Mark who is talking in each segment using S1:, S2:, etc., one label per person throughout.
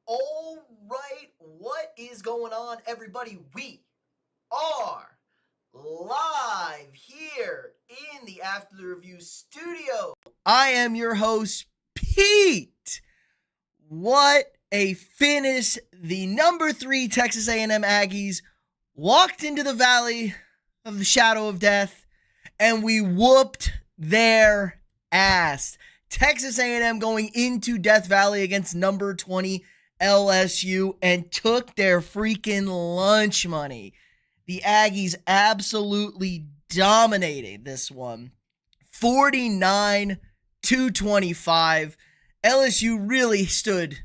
S1: All right, what is going on, everybody? We are live here in the After the Review studio. I am your host, Pete. What a finish. The number 3 Texas A&M Aggies walked into the valley of the shadow of death, and we whooped their ass. Texas A&M going into Death Valley against number 20 LSU and took their freaking lunch money. The Aggies absolutely dominated this one. 49-25. LSU really stood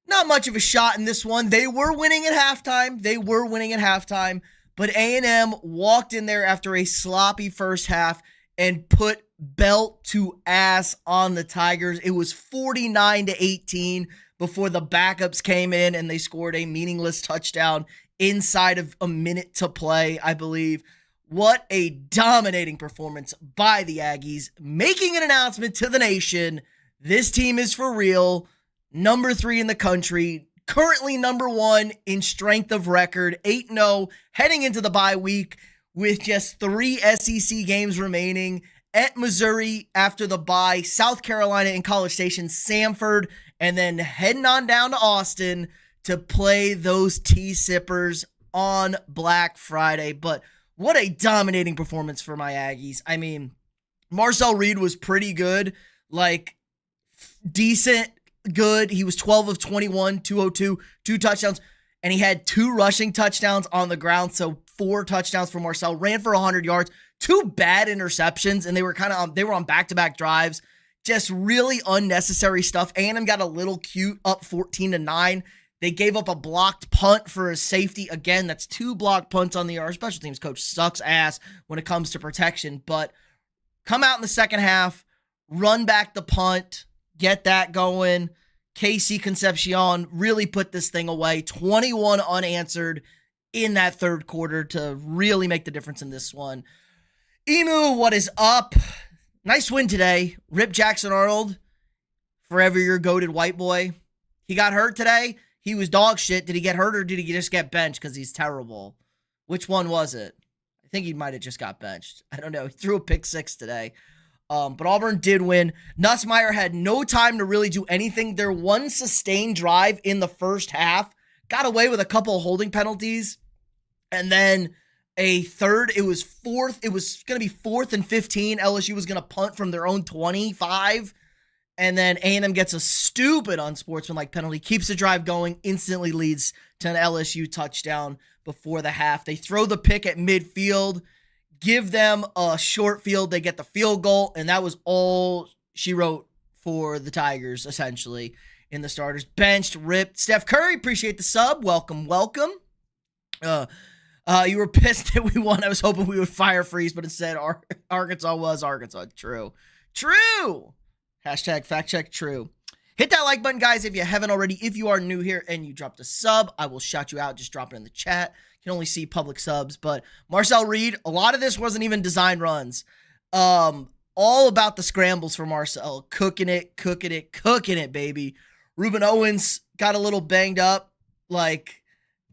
S1: not much of a shot in this one. They were winning at halftime. But A&M walked in there after a sloppy first half and put belt to ass on the Tigers. It was 49-18 before the backups came in and they scored a meaningless touchdown inside of a minute to play, I believe. What a dominating performance by the Aggies, making an announcement to the nation. This team is for real. Number 3 in the country. Currently number 1 in strength of record, 8-0, heading into the bye week with just 3 SEC games remaining. At Missouri after the bye, South Carolina and College Station, Samford, and then heading on down to Austin to play those T-Sippers on Black Friday. But what a dominating performance for my Aggies. I mean, Marcel Reed was pretty good, like decent good. He was 12 of 21, 202, 2 touchdowns, and he had 2 rushing touchdowns on the ground, so 4 touchdowns for Marcel. Ran for 100 yards, 2 bad interceptions, and they were on back-to-back drives. Just really unnecessary stuff. A&M got a little cute, up 14-9. They gave up a blocked punt for a safety. Again, that's 2 blocked punts on the year. Our special teams coach sucks ass when it comes to protection, but come out in the second half, run back the punt, get that going. Casey Concepcion really put this thing away. 21 unanswered in that third quarter to really make the difference in this one. Emu, what is up? Nice win today. Rip Jackson Arnold, forever your goated white boy. He got hurt today. He was dog shit. Did he get hurt or did he just get benched because he's terrible? Which one was it? I think he might have just got benched. I don't know. He threw a pick 6 today. But Auburn did win. Nussmeier had no time to really do anything. Their one sustained drive in the first half got away with a couple of holding penalties. And then a third, it was going to be 4th and 15. LSU was going to punt from their own 25. And then A&M gets a stupid unsportsmanlike penalty, keeps the drive going, instantly leads to an LSU touchdown before the half. They throw the pick at midfield, give them a short field, they get the field goal, and that was all she wrote for the Tigers, essentially, in the starters. Benched, ripped. Steph Curry, appreciate the sub. Welcome. You were pissed that we won. I was hoping we would fire freeze, but instead Arkansas was Arkansas. True. Hashtag fact check true. Hit that like button, guys, if you haven't already. If you are new here and you dropped a sub, I will shout you out. Just drop it in the chat. You can only see public subs. But Marcel Reed, a lot of this wasn't even design runs. All about the scrambles for Marcel. Cooking it, baby. Ruben Owens got a little banged up. Like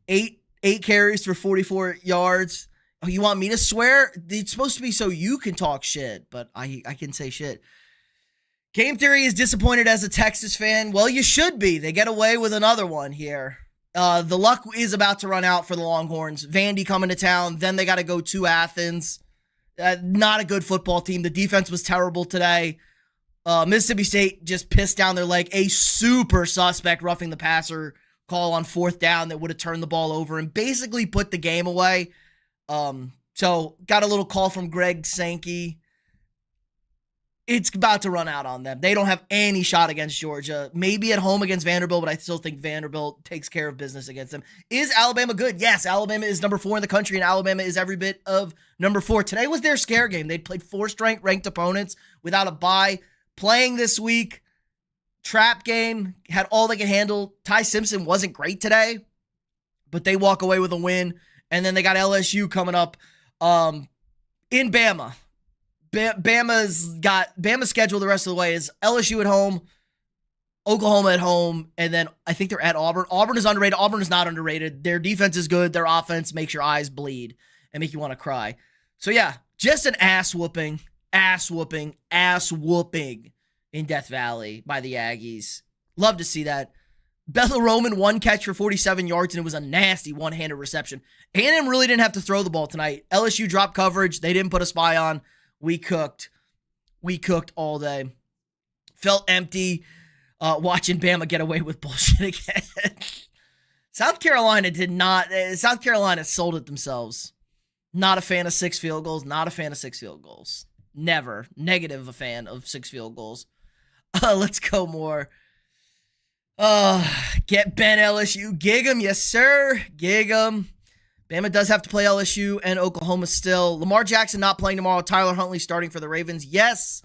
S1: 8 carries for 44 yards. Oh, you want me to swear? It's supposed to be so you can talk shit, but I can say shit. Game Theory is disappointed as a Texas fan. Well, you should be. They get away with another one here. The luck is about to run out for the Longhorns. Vandy coming to town. Then they got to go to Athens. Not a good football team. The defense was terrible today. Mississippi State just pissed down their leg. A super suspect roughing the passer call on 4th down that would have turned the ball over and basically put the game away. So got a little call from Greg Sankey. It's about to run out on them. They don't have any shot against Georgia. Maybe at home against Vanderbilt, but I still think Vanderbilt takes care of business against them. Is Alabama good? Yes, Alabama is number 4 in the country, and Alabama is every bit of number 4. Today was their scare game. They'd played 4 straight ranked opponents without a bye. Playing this week, trap game, had all they could handle. Ty Simpson wasn't great today, but they walk away with a win. And then they got LSU coming up in Bama. Bama's schedule the rest of the way is LSU at home, Oklahoma at home, and then I think they're at Auburn. Auburn is underrated. Auburn is not underrated. Their defense is good. Their offense makes your eyes bleed and make you want to cry. So yeah, just an ass whooping in Death Valley by the Aggies. Love to see that. Bethel Roman, 1 catch for 47 yards, and it was a nasty one-handed reception. A&M really didn't have to throw the ball tonight. LSU dropped coverage. They didn't put a spy on. We cooked all day. Felt empty watching Bama get away with bullshit again. South Carolina sold it themselves. Not a fan of 6 field goals. Never. Negative a fan of 6 field goals. Let's go more. Get Ben LSU. Gig 'em, yes sir. Gig 'em. Bama does have to play LSU and Oklahoma still. Lamar Jackson not playing tomorrow. Tyler Huntley starting for the Ravens. Yes.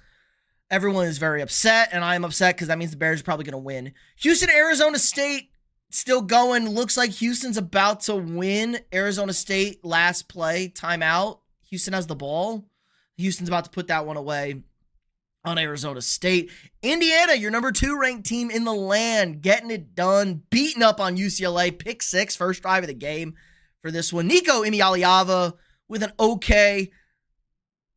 S1: Everyone is very upset, and I am upset because that means the Bears are probably going to win. Houston, Arizona State still going. Looks like Houston's about to win. Arizona State last play, timeout. Houston has the ball. Houston's about to put that one away on Arizona State. Indiana, your number 2 ranked team in the land, getting it done, beating up on UCLA. Pick 6, first drive of the game for this one. Nico Imialiava with an okay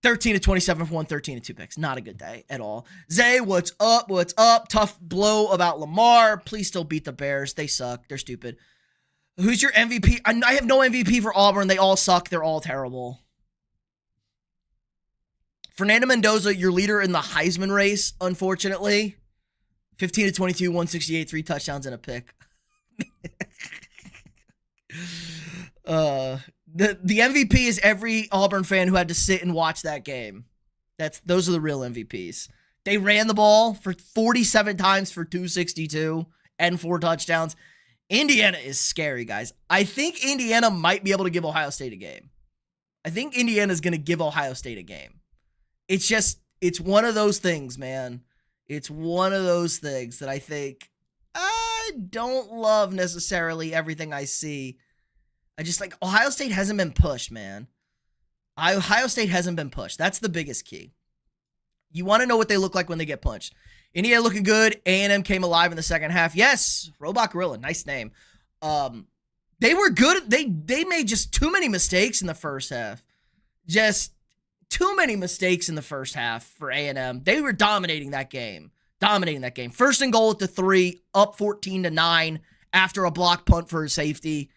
S1: 13-27 for 113 and 2 picks. Not a good day at all. Zay, what's up? What's up? Tough blow about Lamar. Please still beat the Bears. They suck. They're stupid. Who's your MVP? I have no MVP for Auburn. They all suck. They're all terrible. Fernando Mendoza, your leader in the Heisman race, unfortunately. 15-22, 168, 3 touchdowns and a pick. The MVP is every Auburn fan who had to sit and watch that game. Those are the real MVPs. They ran the ball for 47 times for 262 and 4 touchdowns. Indiana is scary, guys. I think Indiana might be able to give Ohio State a game. I think Indiana's going to give Ohio State a game. It's one of those things, man. It's one of those things that I think I don't love necessarily everything I see. I just Ohio State hasn't been pushed, man. Ohio State hasn't been pushed. That's the biggest key. You want to know what they look like when they get punched. Indiana looking good. A&M came alive in the second half. Yes, Robot Gorilla, nice name. They were good. They made just too many mistakes in the first half. Just too many mistakes in the first half for A&M. They were dominating that game. First and goal at the 3, up 14-9 after a block punt for a safety.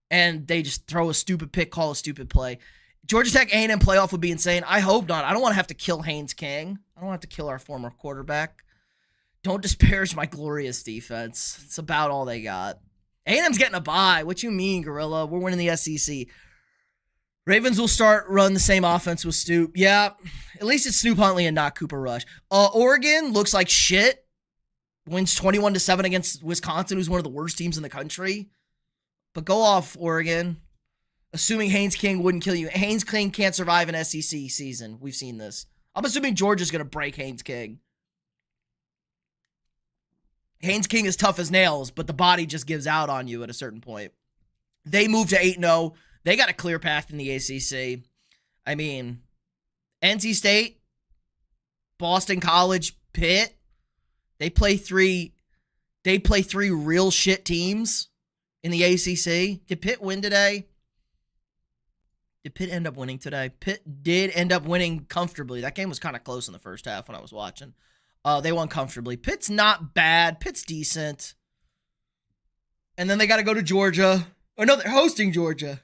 S1: And they just throw a stupid pick, call a stupid play. Georgia Tech A&M playoff would be insane. I hope not. I don't want to have to kill Haynes King. I don't want to have to kill our former quarterback. Don't disparage my glorious defense. It's about all they got. A&M's getting a bye. What you mean, Gorilla? We're winning the SEC. Ravens will run the same offense with Stoop. Yeah, at least it's Snoop Huntley and not Cooper Rush. Oregon looks like shit. Wins 21-7 against Wisconsin, who's one of the worst teams in the country. But go off, Oregon. Assuming Haynes King wouldn't kill you. Haynes King can't survive an SEC season. We've seen this. I'm assuming Georgia's going to break Haynes King. Haynes King is tough as nails, but the body just gives out on you at a certain point. They moved to 8-0. They got a clear path in the ACC. I mean, NC State, Boston College, Pitt. They play three real shit teams in the ACC. Did Pitt win today? Did Pitt end up winning today? Pitt did end up winning comfortably. That game was kind of close in the first half when I was watching. They won comfortably. Pitt's not bad. Pitt's decent. And then they got to go to Georgia. Oh, no, they're hosting Georgia.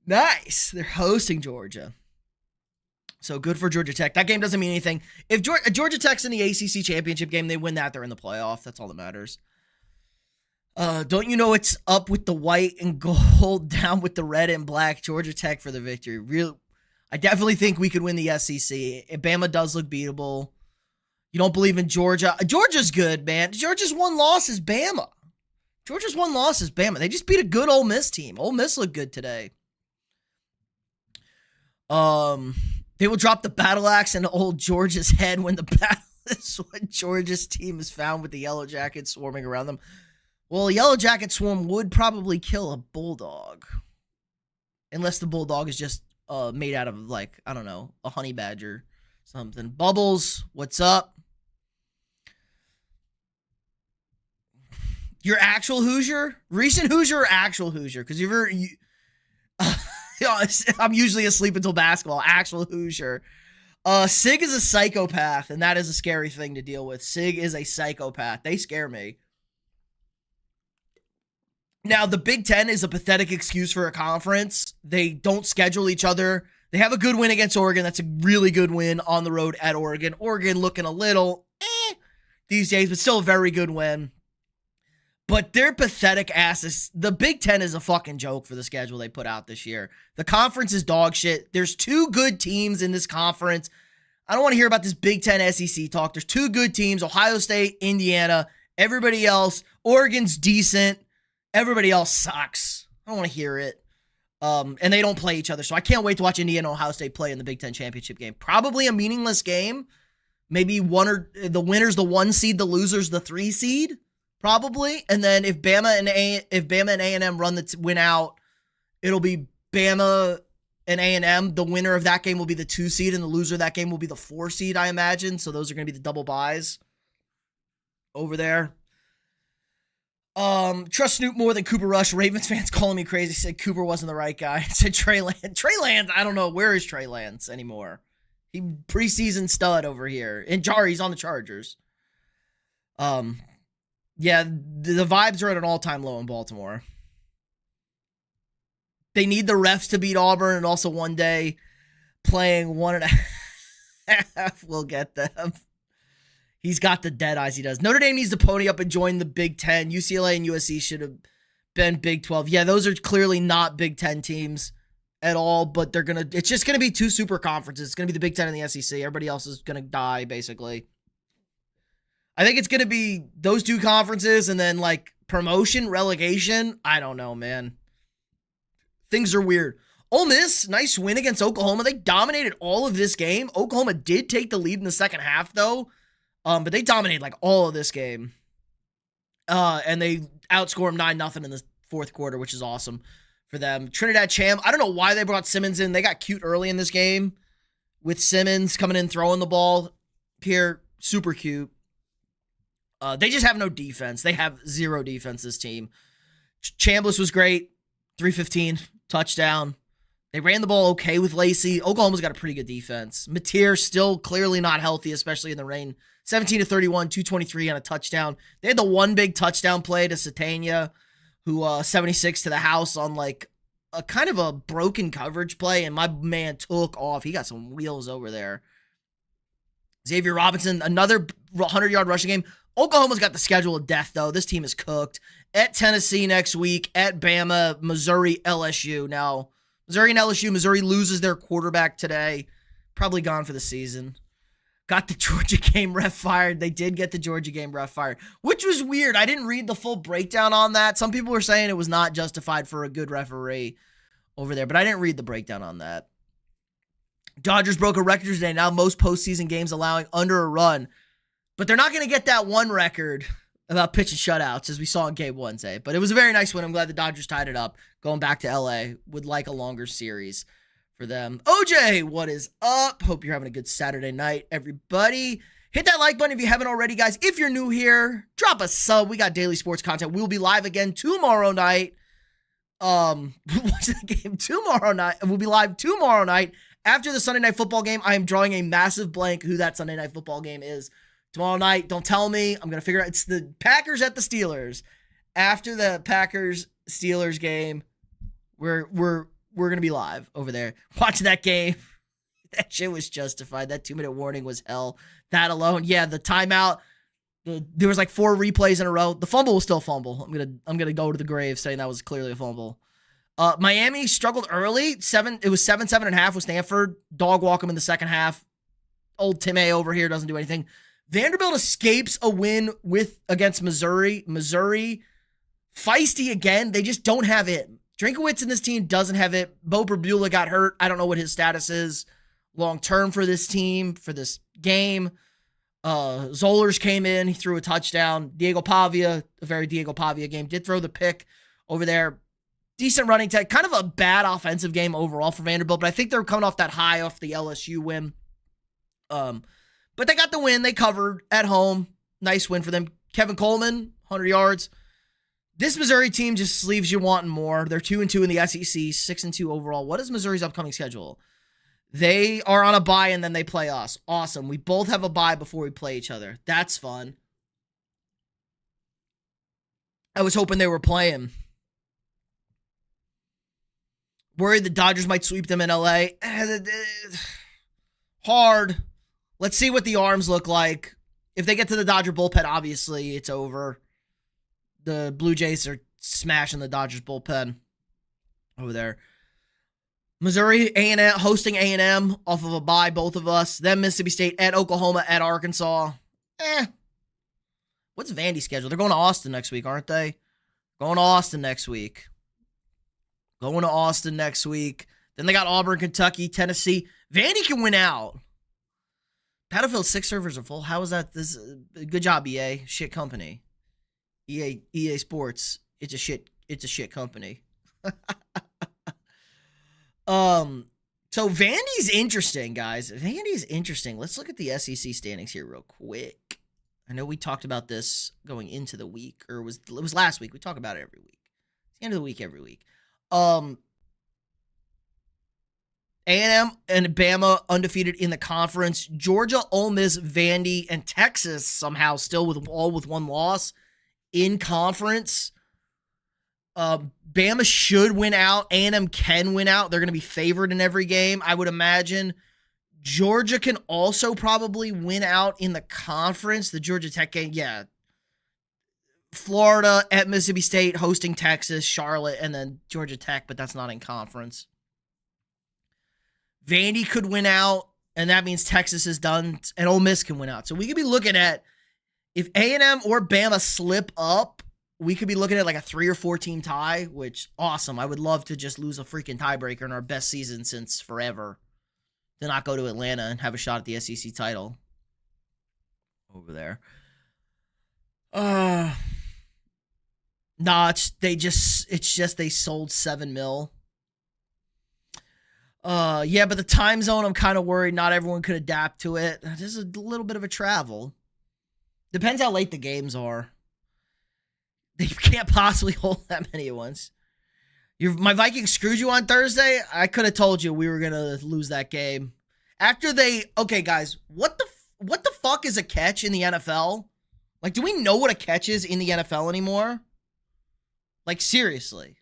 S1: Nice. They're hosting Georgia. So good for Georgia Tech. That game doesn't mean anything. If Georgia Tech's in the ACC championship game, they win that, they're in the playoff. That's all that matters. Don't you know it's up with the white and gold, down with the red and black? Georgia Tech for the victory. I definitely think we could win the SEC. Bama does look beatable. You don't believe in Georgia. Georgia's good, man. Georgia's one loss is Bama. They just beat a good Ole Miss team. Ole Miss looked good today. They will drop the battle axe into old Georgia's head when the battle is when Georgia's team is found with the Yellow Jackets swarming around them. Well, a Yellow Jacket swarm would probably kill a bulldog. Unless the bulldog is just made out of, like, I don't know, a honey badger something. Bubbles, what's up? Your actual Hoosier? Recent Hoosier or actual Hoosier? Because I'm usually asleep until basketball. Actual Hoosier. Sig is a psychopath, and that is a scary thing to deal with. Sig is a psychopath. They scare me. Now, the Big Ten is a pathetic excuse for a conference. They don't schedule each other. They have a good win against Oregon. That's a really good win on the road at Oregon. Oregon looking a little these days, but still a very good win. But they're pathetic asses. The Big Ten is a fucking joke for the schedule they put out this year. The conference is dog shit. There's two good teams in this conference. I don't want to hear about this Big Ten SEC talk. There's two good teams, Ohio State, Indiana. Everybody else, Oregon's decent. Everybody else sucks. I don't want to hear it. And they don't play each other. So I can't wait to watch Indiana and Ohio State play in the Big Ten championship game. Probably a meaningless game. Maybe the winner's the 1 seed, the loser's the 3 seed. Probably. And then if Bama and A&M win out, it'll be Bama and A&M. The winner of that game will be the 2 seed, and the loser of that game will be the 4 seed, I imagine. So those are going to be the double buys over there. Trust Snoop more than Cooper Rush. Ravens fans calling me crazy. Said Cooper wasn't the right guy. Said Trey Lance. Trey Lance, I don't know. Where is Trey Lance anymore? He preseason stud over here. And he's on the Chargers. Yeah, the vibes are at an all-time low in Baltimore. They need the refs to beat Auburn, and also one day playing 1.5 will get them. He's got the dead eyes, he does. Notre Dame needs to pony up and join the Big Ten. UCLA and USC should have been Big 12. Yeah, those are clearly not Big Ten teams at all, but it's just going to be two super conferences. It's going to be the Big Ten and the SEC. Everybody else is going to die, basically. I think it's going to be those two conferences and then like promotion, relegation. I don't know, man. Things are weird. Ole Miss, nice win against Oklahoma. They dominated all of this game. Oklahoma did take the lead in the second half, though. But they dominated like all of this game. And they outscored them 9-0 in the fourth quarter, which is awesome for them. Trinidad Cham, I don't know why they brought Simmons in. They got cute early in this game with Simmons coming in, throwing the ball here. Super cute. They just have no defense. They have zero defense, this team. Chambliss was great. 315, touchdown. They ran the ball okay with Lacey. Oklahoma's got a pretty good defense. Mateer still clearly not healthy, especially in the rain. 17-31, 223 on a touchdown. They had the one big touchdown play to Satania, who 76 to the house on like a kind of a broken coverage play, and my man took off. He got some wheels over there. Xavier Robinson, another 100-yard rushing game. Oklahoma's got the schedule of death, though. This team is cooked. At Tennessee next week, at Bama, Missouri, LSU. Now, Missouri and LSU, Missouri loses their quarterback today. Probably gone for the season. Got the Georgia game ref fired. They did get the Georgia game ref fired, which was weird. I didn't read the full breakdown on that. Some people were saying it was not justified for a good referee over there, but I didn't read the breakdown on that. Dodgers broke a record today. Now most postseason games allowing under a run. But they're not going to get that one record about pitch and shutouts as we saw in Game Wednesday. But it was a very nice win. I'm glad the Dodgers tied it up. Going back to LA, would like a longer series for them. OJ, what is up? Hope you're having a good Saturday night, everybody. Hit that like button if you haven't already, guys. If you're new here, drop a sub. We got daily sports content. We'll be live again tomorrow night. Watch the game tomorrow night. We'll be live tomorrow night after the Sunday Night Football game. I am drawing a massive blank who that Sunday Night Football game is. Tomorrow night, don't tell me. I'm going to figure out. It's the Packers at the Steelers. After the Packers-Steelers game, we're going to be live over there. Watching that game. That shit was justified. That 2-minute warning was hell. That alone. Yeah, the timeout. There was like 4 replays in a row. The fumble was still a fumble. I'm gonna go to the grave saying that was clearly a fumble. Miami struggled early. It was 7.5 with Stanford. Dog walk them in the second half. Old Tim A over here doesn't do anything. Vanderbilt escapes a win against Missouri. Missouri, feisty again. They just don't have it. Drinkowitz in this team doesn't have it. Bo Perbula got hurt. I don't know what his status is long-term for this team, for this game. Zollers came in. He threw a touchdown. Diego Pavia, a very Diego Pavia game, did throw the pick over there. Decent running tech. Kind of a bad offensive game overall for Vanderbilt, but I think they're coming off that high off the LSU win. But they got the win. They covered at home. Nice win for them. Kevin Coleman, 100 yards. This Missouri team just leaves you wanting more. They're 2-2 in the SEC, 6-2 overall. What is Missouri's upcoming schedule? They are on a bye and then they play us. Awesome. We both have a bye before we play each other. That's fun. I was hoping they were playing. Worried the Dodgers might sweep them in LA. Hard. Let's see what the arms look like. If they get to the Dodger bullpen, obviously it's over. The Blue Jays are smashing the Dodgers bullpen over there. Missouri, A&M, hosting A&M off of a bye, both of us. Then Mississippi State at Oklahoma at Arkansas. What's Vandy's schedule? They're going to Austin next week, aren't they? Going to Austin next week. Then they got Auburn, Kentucky, Tennessee. Vandy can win out. Battlefield 6 servers are full. How is that? Good job, EA. Shit company. EA Sports. It's a shit company. So Vandy's interesting, guys. Vandy's interesting. Let's look at the SEC standings here real quick. I know we talked about this going into the week, or it was last week. We talk about it every week. It's the end of the week every week. A&M and Bama undefeated in the conference. Georgia, Ole Miss, Vandy, and Texas somehow still with one loss in conference. Bama should win out. A&M can win out. They're going to be favored in every game, I would imagine. Georgia can also probably win out in the conference. The Georgia Tech game, yeah. Florida at Mississippi State, hosting Texas, Charlotte, and then Georgia Tech, but that's not in conference. Vandy could win out, and that means Texas is done, and Ole Miss can win out. So we could be looking at, if A&M or Bama slip up, we could be looking at like a 3 or 4 team tie, which, awesome. I would love to just lose a freaking tiebreaker in our best season since forever, to not go to Atlanta and have a shot at the SEC title over there. Nah, it's just they sold $7 million. Yeah, but the time zone, I'm kind of worried not everyone could adapt to it. There's a little bit of a travel. Depends how late the games are. They can't possibly hold that many at once. My Vikings screwed you on Thursday. I could have told you we were gonna lose that game. Okay, guys, what the fuck is a catch in the NFL? Like, do we know what a catch is in the NFL anymore? Like, seriously.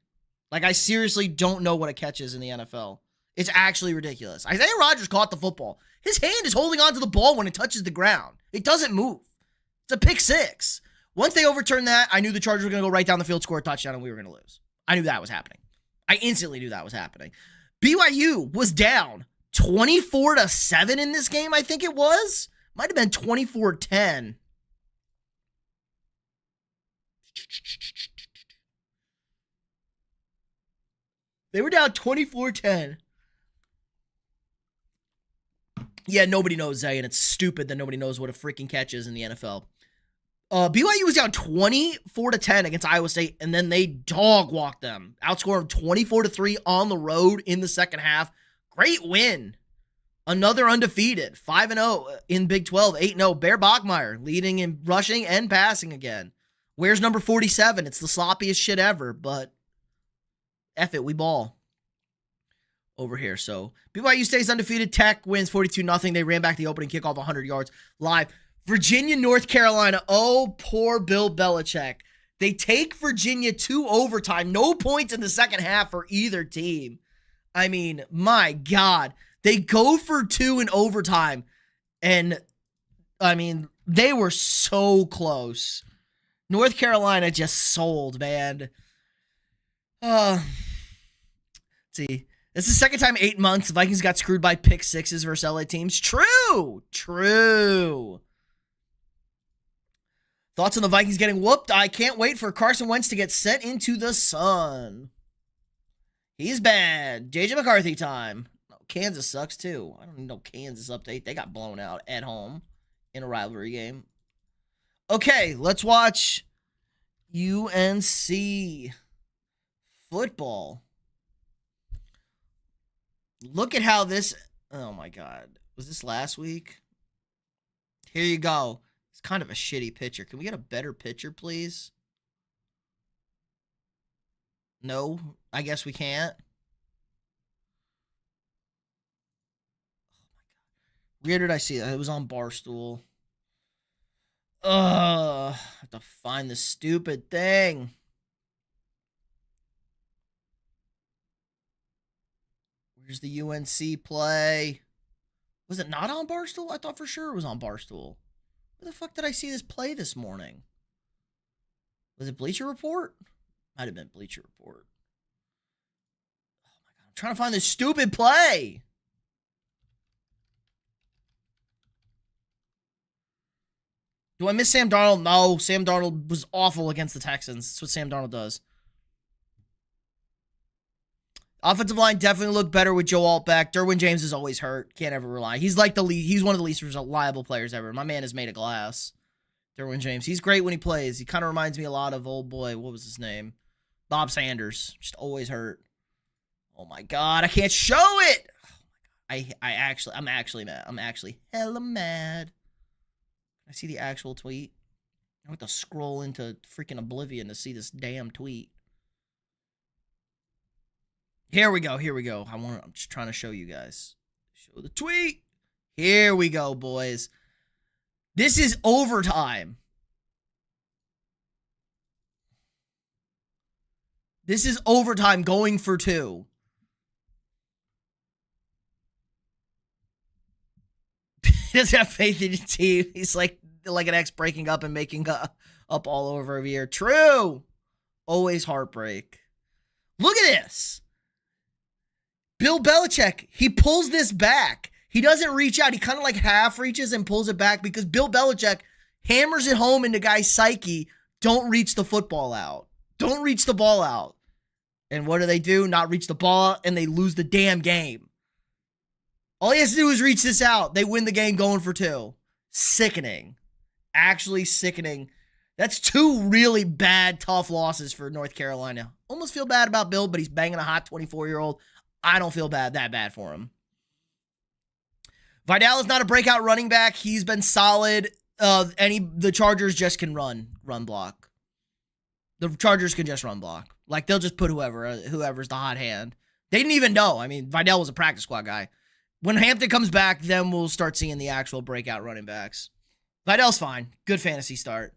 S1: Like, I seriously don't know what a catch is in the NFL. It's actually ridiculous. Isaiah Rodgers caught the football. His hand is holding onto the ball when it touches the ground. It doesn't move. It's a pick six. Once they overturned that, I knew the Chargers were going to go right down the field, score a touchdown, and we were going to lose. I knew that was happening. I instantly knew that was happening. BYU was down 24-7 in this game, I think it was. Might have been 24-10. They were down 24-10. Yeah, nobody knows, Zay, and it's stupid that nobody knows what a freaking catch is in the NFL. BYU was down 24-10 against Iowa State, and then they dog walked them. Outscored them 24-3 on the road in the second half. Great win. Another undefeated. 5-0 in Big 12. 8-0. Bear Bachmeier leading in rushing and passing again. Where's number 47? It's the sloppiest shit ever, but F it, we ball over here. So BYU stays undefeated. Tech wins 42-0. They ran back the opening kickoff 100 yards live. Virginia, North Carolina. Oh, poor Bill Belichick. They take Virginia to overtime. No points in the second half for either team. I mean, my God. They go for 2 in overtime. And, I mean, they were so close. North Carolina just sold, man. See. This is the second time in 8 months the Vikings got screwed by pick sixes versus LA teams. True. Thoughts on the Vikings getting whooped? I can't wait for Carson Wentz to get sent into the sun. He's bad. JJ McCarthy time. Oh, Kansas sucks too. I don't need no Kansas update. They got blown out at home in a rivalry game. Okay, let's watch UNC football. Look at how this... Oh, my God. Was this last week? Here you go. It's kind of a shitty picture. Can we get a better picture, please? No, I guess we can't. Where did I see that? It was on Barstool. Ugh, I have to find the stupid thing. Where's the UNC play? Was it not on Barstool? I thought for sure it was on Barstool. Where the fuck did I see this play this morning? Was it Bleacher Report? Might have been Bleacher Report. Oh my god, I'm trying to find this stupid play. Do I miss Sam Darnold? No, Sam Darnold was awful against the Texans. That's what Sam Darnold does. Offensive line definitely looked better with Joe Alt back. Derwin James is always hurt. Can't ever rely. He's like he's one of the least reliable players ever. My man is made of glass. Derwin James. He's great when he plays. He kind of reminds me a lot of old boy. What was his name? Bob Sanders. Just always hurt. Oh my god, I can't show it. I'm actually mad. I'm actually hella mad. I see the actual tweet. I have to scroll into freaking oblivion to see this damn tweet. Here we go. Here we go. I'm just trying to show you guys. Show the tweet. Here we go, boys. This is overtime. This is overtime going for 2. He doesn't have faith in your team. He's like an ex breaking up and making up all over a year. True. Always heartbreak. Look at this. Bill Belichick, he pulls this back. He doesn't reach out. He kind of like half reaches and pulls it back because Bill Belichick hammers it home into guy's psyche. Don't reach the football out. Don't reach the ball out. And what do? Not reach the ball, and they lose the damn game. All he has to do is reach this out. They win the game going for 2. Sickening. Actually sickening. That's 2 really bad, tough losses for North Carolina. Almost feel bad about Bill, but he's banging a hot 24-year-old. I don't feel that bad for him. Vidal is not a breakout running back. He's been solid. The Chargers just can run block. The Chargers can just run block. Like, they'll just put whoever's the hot hand. They didn't even know. I mean, Vidal was a practice squad guy. When Hampton comes back, then we'll start seeing the actual breakout running backs. Vidal's fine. Good fantasy start.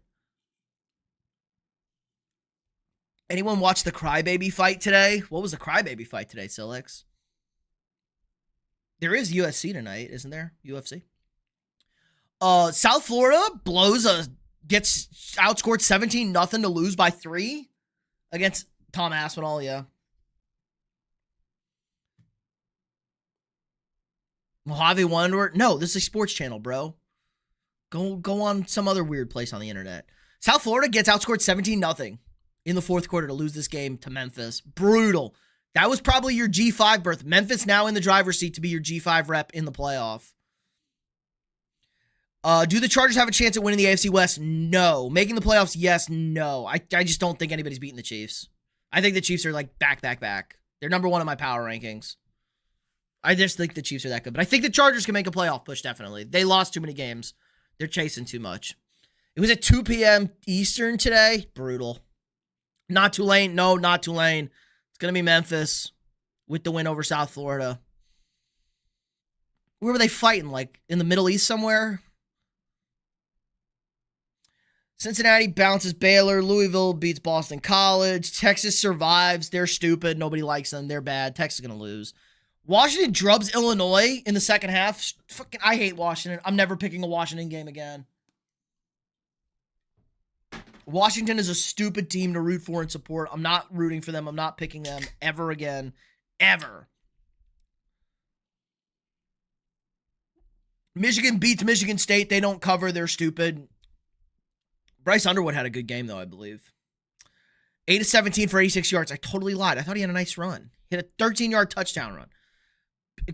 S1: Anyone watch the Crybaby fight today? What was the Crybaby fight today, Silix? There is USC tonight, isn't there? UFC. South Florida gets outscored 17-0 to lose by 3 against Tom Aspinall, yeah. Mojave Wonder. No, this is a sports channel, bro. Go on some other weird place on the internet. South Florida gets outscored 17-0 in the 4th quarter to lose this game to Memphis. Brutal. That was probably your G5 berth. Memphis now in the driver's seat to be your G5 rep in the playoff. Do the Chargers have a chance at winning the AFC West? No. Making the playoffs? Yes. No. I just don't think anybody's beating the Chiefs. I think the Chiefs are like back. They're number 1 in my power rankings. I just think the Chiefs are that good. But I think the Chargers can make a playoff push, definitely. They lost too many games. They're chasing too much. It was at 2 p.m. Eastern today. Brutal. Not Tulane. No, not Tulane. It's going to be Memphis with the win over South Florida. Where were they fighting? Like in the Middle East somewhere? Cincinnati bounces Baylor. Louisville beats Boston College. Texas survives. They're stupid. Nobody likes them. They're bad. Texas is going to lose. Washington drubs Illinois in the second half. Fucking, I hate Washington. I'm never picking a Washington game again. Washington is a stupid team to root for and support. I'm not rooting for them. I'm not picking them ever again. Ever. Michigan beats Michigan State. They don't cover. They're stupid. Bryce Underwood had a good game, though, I believe. 8-17 for 86 yards. I totally lied. I thought he had a nice run. He had a 13-yard touchdown run.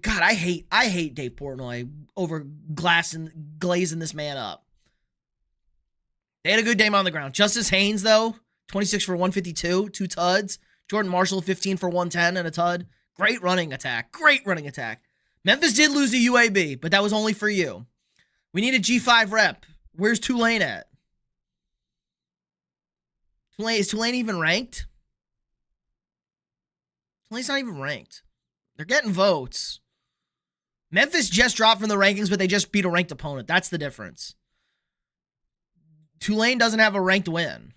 S1: God, I hate Dave Portnoy over glazing this man up. They had a good game on the ground. Justice Haynes, though, 26 for 152, 2 tuds. Jordan Marshall, 15 for 110 and a tud. Great running attack. Great running attack. Memphis did lose to UAB, but that was only for you. We need a G5 rep. Where's Tulane at? Is Tulane even ranked? Tulane's not even ranked. They're getting votes. Memphis just dropped from the rankings, but they just beat a ranked opponent. That's the difference. Tulane doesn't have a ranked win.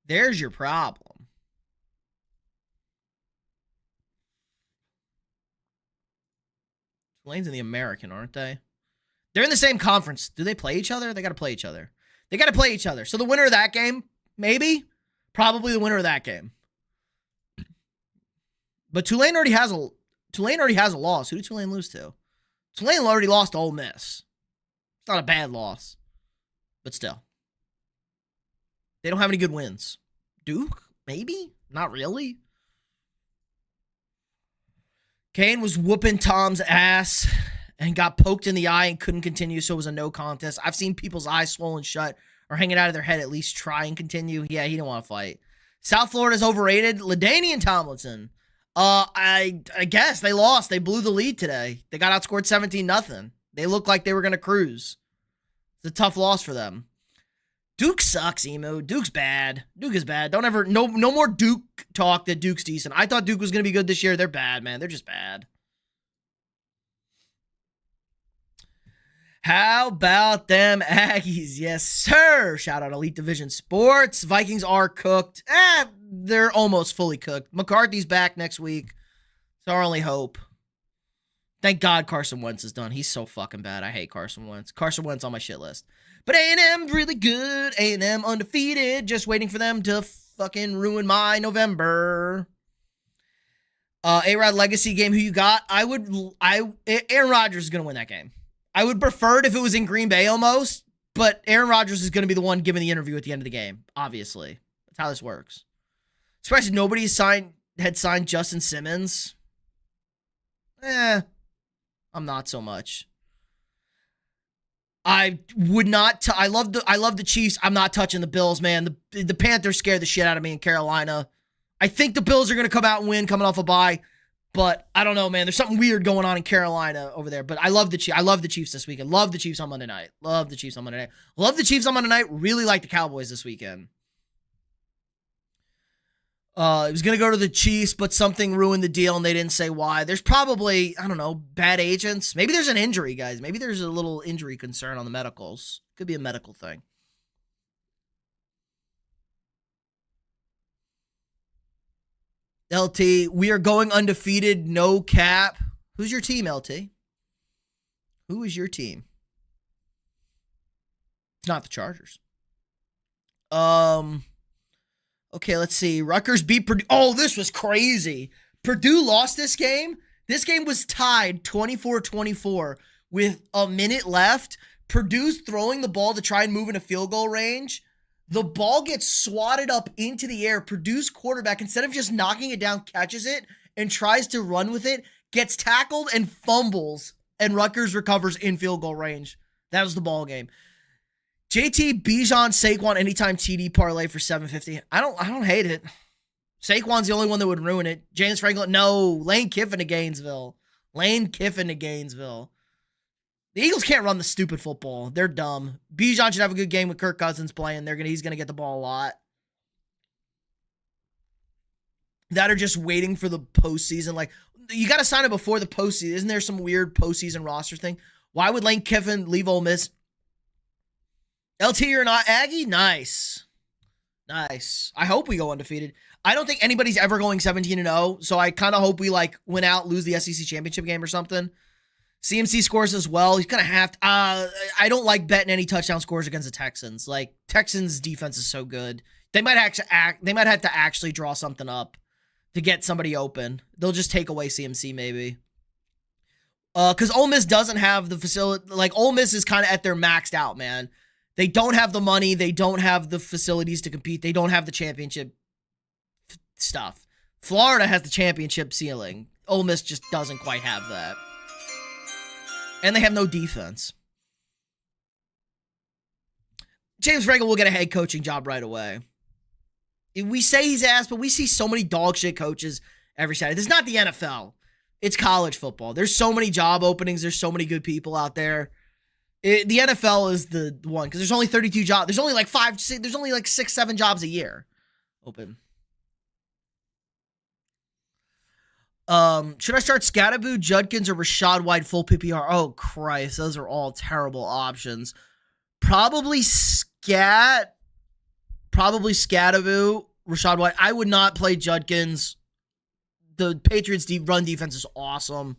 S1: There's your problem. Tulane's in the American, aren't they? They're in the same conference. Do they play each other? They got to play each other. They got to play each other. So the winner of that game, maybe, probably the winner of that game. But Tulane already has a loss. Who did Tulane lose to? Tulane already lost to Ole Miss. It's not a bad loss, but still. They don't have any good wins. Duke? Maybe? Not really. Kane was whooping Tom's ass and got poked in the eye and couldn't continue, so it was a no contest. I've seen people's eyes swollen shut or hanging out of their head at least try and continue. Yeah, he didn't want to fight. South Florida's overrated. LaDainian Tomlinson. I guess they lost. They blew the lead today. They got outscored 17-0. They looked like they were going to cruise. It's a tough loss for them. Duke sucks, Emo. Duke's bad. Duke is bad. Don't ever, no more Duke talk that Duke's decent. I thought Duke was going to be good this year. They're bad, man. They're just bad. How about them Aggies? Yes, sir. Shout out Elite Division Sports. Vikings are cooked. They're almost fully cooked. McCarthy's back next week. It's our only hope. Thank God Carson Wentz is done. He's so fucking bad. I hate Carson Wentz. Carson Wentz on my shit list. But A&M's really good. A&M undefeated. Just waiting for them to fucking ruin my November. A-Rod Legacy game, who you got? Aaron Rodgers is going to win that game. I would prefer it if it was in Green Bay almost, but Aaron Rodgers is going to be the one giving the interview at the end of the game, obviously. That's how this works. Especially nobody had signed Justin Simmons. I'm not so much. I would not. I love the Chiefs. I'm not touching the Bills, man. The Panthers scared the shit out of me in Carolina. I think the Bills are going to come out and win coming off a bye, but I don't know, man. There's something weird going on in Carolina over there. But I love the Chiefs. I love the Chiefs this weekend. Love the Chiefs on Monday night. Love the Chiefs on Monday night. Love the Chiefs on Monday night. Really like the Cowboys this weekend. It was going to go to the Chiefs, but something ruined the deal, and they didn't say why. There's probably, I don't know, bad agents. Maybe there's an injury, guys. Maybe there's a little injury concern on the medicals. Could be a medical thing. LT, we are going undefeated, no cap. Who's your team, LT? Who is your team? It's not the Chargers. Okay, let's see. Rutgers beat Purdue. Oh, this was crazy. Purdue lost this game. This game was tied 24-24 with a minute left. Purdue's throwing the ball to try and move into field goal range. The ball gets swatted up into the air. Purdue's quarterback, instead of just knocking it down, catches it and tries to run with it, gets tackled and fumbles, and Rutgers recovers in field goal range. That was the ball game. JT, Bijan, Saquon, anytime TD parlay for $750. I don't hate it. Saquon's the only one that would ruin it. James Franklin, no. Lane Kiffin to Gainesville. The Eagles can't run the stupid football. They're dumb. Bijan should have a good game with Kirk Cousins playing. He's gonna get the ball a lot. That are just waiting for the postseason. Like, you got to sign it before the postseason. Isn't there some weird postseason roster thing? Why would Lane Kiffin leave Ole Miss? LT, you're not Aggie? Nice. I hope we go undefeated. I don't think anybody's ever going 17-0, so I kind of hope we win out, lose the SEC championship game or something. CMC scores as well. He's gonna have to. I don't like betting any touchdown scores against the Texans. Texans defense is so good. They might have to actually draw something up to get somebody open. They'll just take away CMC maybe. Because Ole Miss doesn't have the facility. Ole Miss is kind of at their maxed out, man. They don't have the money. They don't have the facilities to compete. They don't have the championship stuff. Florida has the championship ceiling. Ole Miss just doesn't quite have that. And they have no defense. James Franklin will get a head coaching job right away. We say he's ass, but we see so many dog shit coaches every Saturday. This is not the NFL. It's college football. There's so many job openings. There's so many good people out there. The NFL is the one because there's only 32 jobs. There's only like there's only like 6, 7 jobs a year open. Should I start Scatterboo, Judkins, or Rashad White full PPR? Oh, Christ. Those are all terrible options. Probably Scatterboo, Rashad White. I would not play Judkins. The Patriots' run defense is awesome.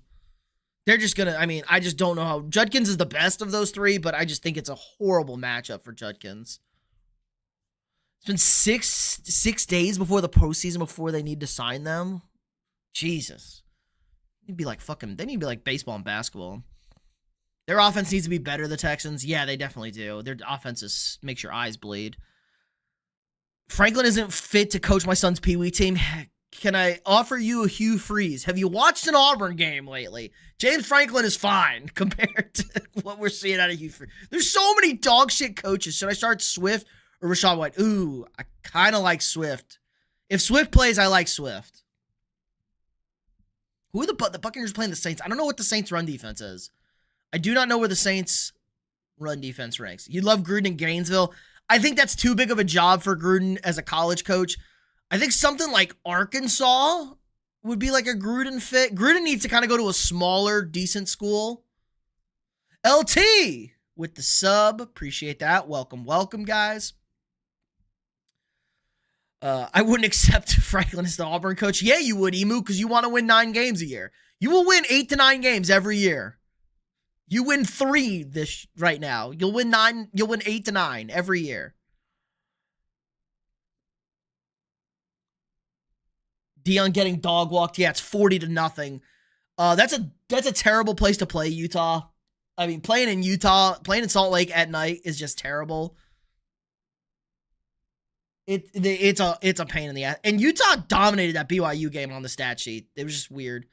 S1: They're just going to, I just don't know how. Judkins is the best of those three, but I just think it's a horrible matchup for Judkins. It's been six days before the postseason before they need to sign them. Jesus. They need to be like baseball and basketball. Their offense needs to be better, the Texans. Yeah, they definitely do. Their offense makes your eyes bleed. Franklin isn't fit to coach my son's Pee Wee team. Can I offer you a Hugh Freeze? Have you watched an Auburn game lately? James Franklin is fine compared to what we're seeing out of Hugh Freeze. There's so many dog shit coaches. Should I start Swift or Rashad White? Ooh, I kind of like Swift. If Swift plays, I like Swift. Who are the Buccaneers playing the Saints? I don't know what the Saints run defense is. I do not know where the Saints run defense ranks. You love Gruden in Gainesville. I think that's too big of a job for Gruden as a college coach. I think something like Arkansas would be like a Gruden fit. Gruden needs to kind of go to a smaller, decent school. LT with the sub. Appreciate that. Welcome, guys. I wouldn't accept Franklin as the Auburn coach. Yeah, you would, Emu, because you want to win 9 games a year. You will win 8 to 9 games every year. You win 3 right now. You'll win 9. You'll win 8 to 9 every year. Dion getting dog walked. Yeah, it's 40-0. That's a terrible place to play, Utah. Playing in Salt Lake at night is just terrible. It's a pain in the ass. And Utah dominated that BYU game on the stat sheet. It was just weird.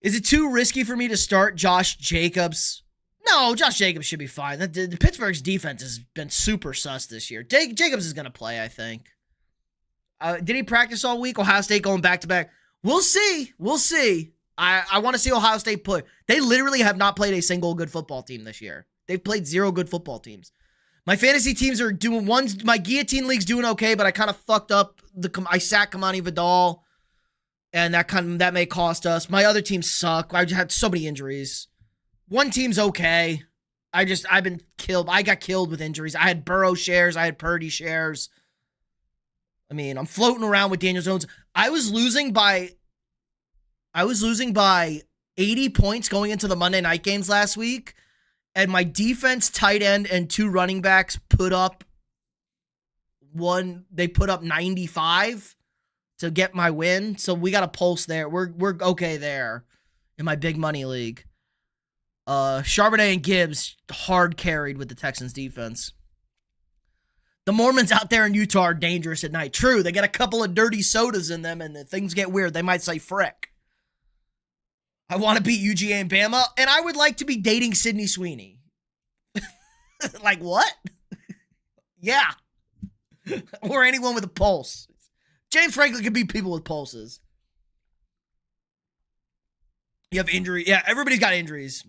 S1: Is it too risky for me to start Josh Jacobs? No, Josh Jacobs should be fine. The Pittsburgh's defense has been super sus this year. Jacobs is going to play, I think. Did he practice all week? Ohio State going back-to-back. We'll see. I want to see Ohio State play. They literally have not played a single good football team this year. They've played 0 good football teams. My fantasy teams are doing my guillotine league's doing okay, but I kind of fucked up. I sacked Kamani Vidal, and that may cost us. My other teams suck. I just had so many injuries. One team's okay. I've been killed. I got killed with injuries. I had Burrow shares. I had Purdy shares. I'm floating around with Daniel Jones. I was losing by 80 points going into the Monday night games last week. And my defense, tight end, and 2 running backs put up 95 to get my win. So we got a pulse there. We're okay there in my big money league. Charbonnet and Gibbs hard carried with the Texans defense. The Mormons out there in Utah are dangerous at night. True, they get a couple of dirty sodas in them and things get weird. They might say frick. I want to beat UGA and Bama, and I would like to be dating Sydney Sweeney. Like what? Yeah. Or anyone with a pulse. James Franklin can beat people with pulses. You have injury. Yeah, everybody's got injuries.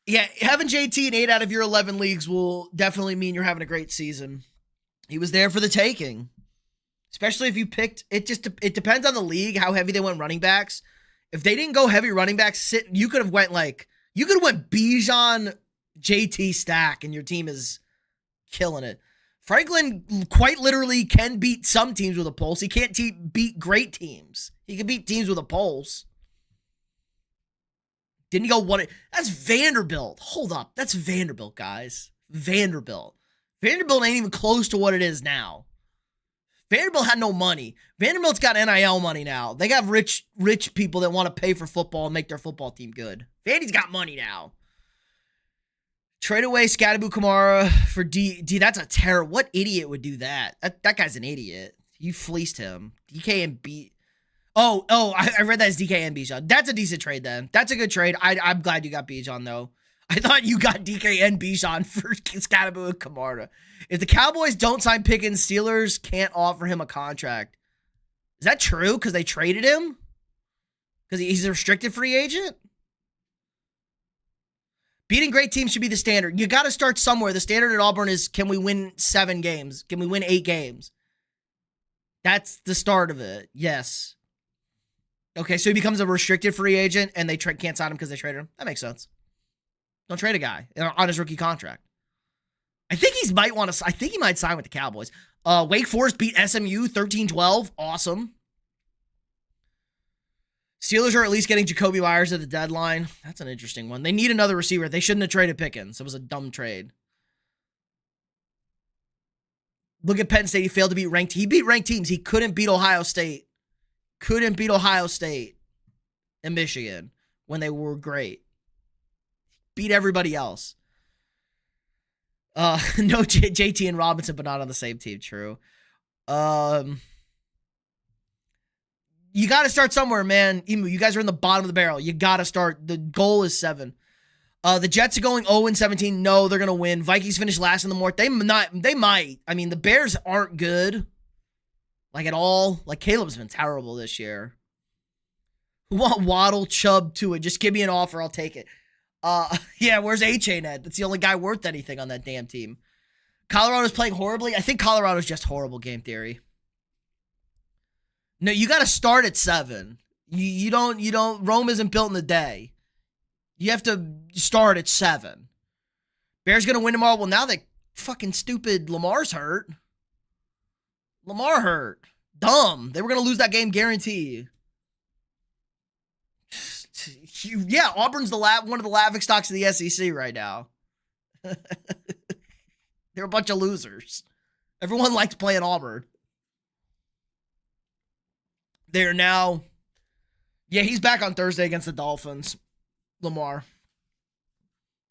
S1: Yeah, having JT in 8 out of your 11 leagues will definitely mean you're having a great season. He was there for the taking. Especially if you picked, it depends on the league, how heavy they went running backs. If they didn't go heavy running backs, you could have went Bijan, JT stack, and your team is killing it. Franklin quite literally can beat some teams with a pulse. He can't beat great teams. He can beat teams with a pulse. Didn't he go one? That's Vanderbilt. Hold up. That's Vanderbilt, guys. Vanderbilt ain't even close to what it is now. Vanderbilt had no money. Vanderbilt's got NIL money now. They got rich people that want to pay for football and make their football team good. Vandy's got money now. Trade away Scatterboo Kamara for D. That's a terror. What idiot would do that? That guy's an idiot. You fleeced him. DK and B. Oh, I read that as DK and Bijan. That's a decent trade then. That's a good trade. I'm glad you got Bijan though. I thought you got DK and Bijan for Scatterboo and Kamara. If the Cowboys don't sign Pickens, Steelers can't offer him a contract. Is that true? Because they traded him? Because he's a restricted free agent? Beating great teams should be the standard. You got to start somewhere. The standard at Auburn is, can we win 7 games? Can we win 8 games? That's the start of it. Yes. Okay, so he becomes a restricted free agent and they can't sign him because they traded him. That makes sense. Don't trade a guy on his rookie contract. I think he might sign with the Cowboys. Wake Forest beat SMU 13-12. Awesome. Steelers are at least getting Jacoby Myers at the deadline. That's an interesting one. They need another receiver. They shouldn't have traded Pickens. It was a dumb trade. Look at Penn State. He failed to beat ranked. He beat ranked teams. He couldn't beat Ohio State. Couldn't beat Ohio State and Michigan when they were great. Beat everybody else. No JT and Robinson, but not on the same team. True. You got to start somewhere, man. Emu, you guys are in the bottom of the barrel. You got to start. The goal is 7. The Jets are going 0-17. No, they're going to win. Vikings finish last in the North. They might. I mean, the Bears aren't good. Like, at all. Like, Caleb's been terrible this year. Who want Waddle, Chubb, to it? Just give me an offer. I'll take it. Yeah, where's A-Chain at? That's the only guy worth anything on that damn team. Colorado's playing horribly. I think Colorado's just horrible game theory. No, you got to start at 7. You don't, Rome isn't built in a day. You have to start at 7. Bears going to win tomorrow. Well, now that fucking stupid Lamar's hurt. Lamar hurt. Dumb. They were going to lose that game, guarantee. Yeah, Auburn's one of the laughing stocks of the SEC right now. They're a bunch of losers. Everyone likes playing Auburn. They're now... Yeah, he's back on Thursday against the Dolphins. Lamar.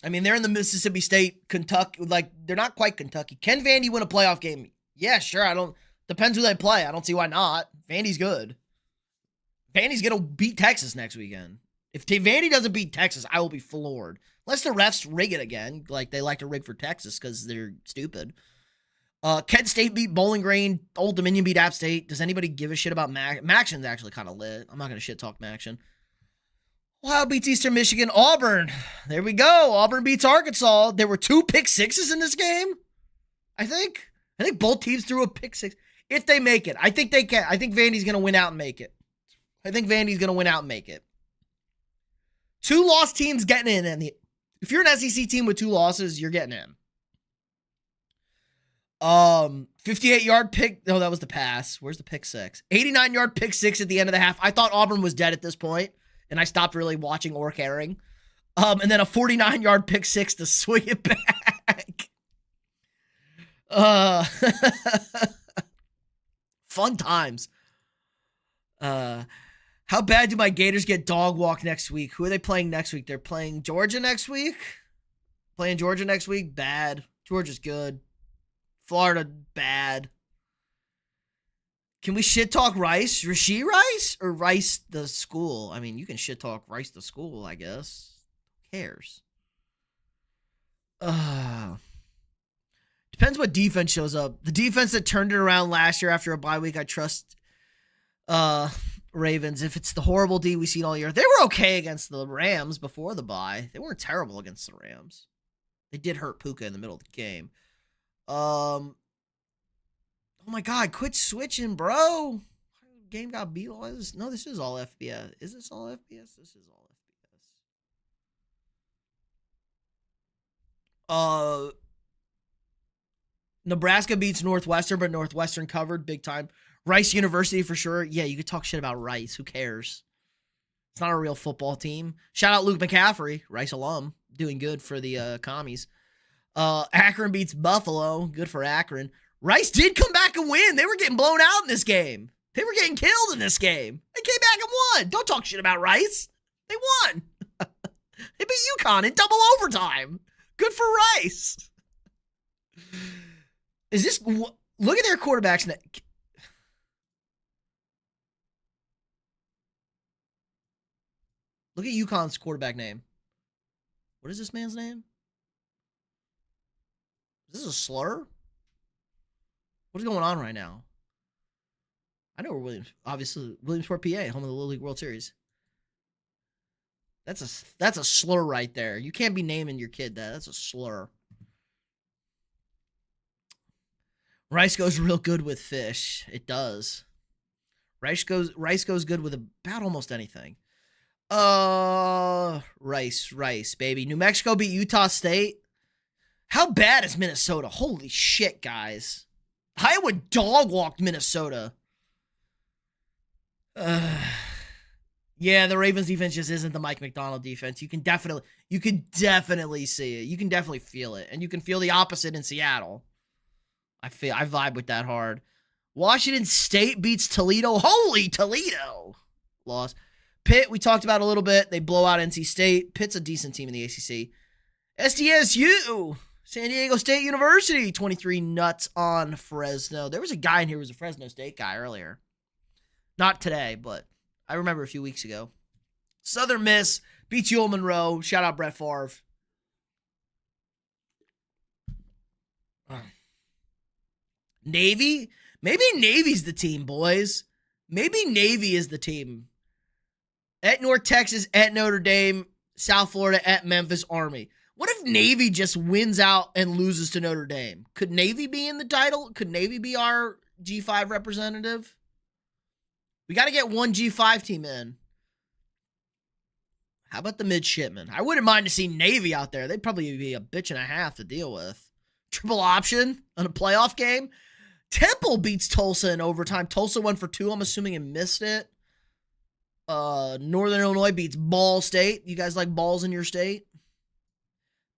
S1: I mean, they're in the Mississippi State, Kentucky. Like, they're not quite Kentucky. Can Vandy win a playoff game? Yeah, sure. Depends who they play. I don't see why not. Vandy's good. Vandy's going to beat Texas next weekend. If Vandy doesn't beat Texas, I will be floored. Unless the refs rig it again, like they like to rig for Texas because they're stupid. Kent State beat Bowling Green. Old Dominion beat App State. Does anybody give a shit about Maction's actually kind of lit. I'm not going to shit talk Maction. Ohio beats Eastern Michigan. Auburn. There we go. Auburn beats Arkansas. There were 2 pick sixes in this game. I think both teams threw a pick 6. If they make it. I think they can. I think Vandy's going to win out and make it. 2 lost teams getting in. And if you're an SEC team with 2 losses, you're getting in. 58-yard pick. No, that was the pass. Where's the pick 6? 89-yard pick 6 at the end of the half. I thought Auburn was dead at this point, and I stopped really watching or caring. And then a 49-yard pick 6 to swing it back. Fun times. How bad do my Gators get dog walk next week? Who are they playing next week? They're playing Georgia next week? Bad. Georgia's good. Florida, bad. Can we shit talk Rice? Rasheed Rice? Or Rice the school? I mean, you can shit talk Rice the school, I guess. Who cares? Depends what defense shows up. The defense that turned it around last year after a bye week, I trust Ravens. If it's the horrible D we've seen all year, they were okay against the Rams before the bye. They weren't terrible against the Rams. They did hurt Puka in the middle of the game. Oh my God, quit switching, bro. Game got beat. No, this is all FBS. Is this all FBS? This is all FBS. Nebraska beats Northwestern, but Northwestern covered big time. Rice University for sure. Yeah, you could talk shit about Rice. Who cares? It's not a real football team. Shout out Luke McCaffrey, Rice alum, doing good for the commies. Akron beats Buffalo. Good for Akron. Rice did come back and win. They were getting blown out in this game. They were getting killed in this game. They came back and won. Don't talk shit about Rice. They won. They beat UConn in double overtime. Good for Rice. Is this... Look at their quarterbacks. Look at UConn's quarterback name. What is this man's name? Is this a slur? What is going on right now? I know we're Williams. Obviously, Williamsport, PA, home of the Little League World Series. That's a slur right there. You can't be naming your kid that. That's a slur. Rice goes real good with fish. It does. Rice goes good with about almost anything. Rice, baby. New Mexico beat Utah State. How bad is Minnesota? Holy shit, guys. Iowa dog walked Minnesota. Yeah, the Ravens defense just isn't the Mike McDonald defense. You can definitely see it. You can definitely feel it. And you can feel the opposite in Seattle. I vibe with that hard. Washington State beats Toledo. Holy Toledo. Loss. Pitt, we talked about a little bit. They blow out NC State. Pitt's a decent team in the ACC. SDSU, San Diego State University, 23 nuts on Fresno. There was a guy in here who was a Fresno State guy earlier. Not today, but I remember a few weeks ago. Southern Miss beats UL Monroe. Shout out Brett Favre. Navy? Maybe Navy's the team, boys. Maybe Navy is the team. At North Texas, at Notre Dame, South Florida, at Memphis, Army. What if Navy just wins out and loses to Notre Dame? Could Navy be in the title? Could Navy be our G5 representative? We got to get one G5 team in. How about the midshipmen? I wouldn't mind to see Navy out there. They'd probably be a bitch and a half to deal with. Triple option on a playoff game. Temple beats Tulsa in overtime. Tulsa went for 2. I'm assuming and missed it. Northern Illinois beats Ball State. You guys like balls in your state?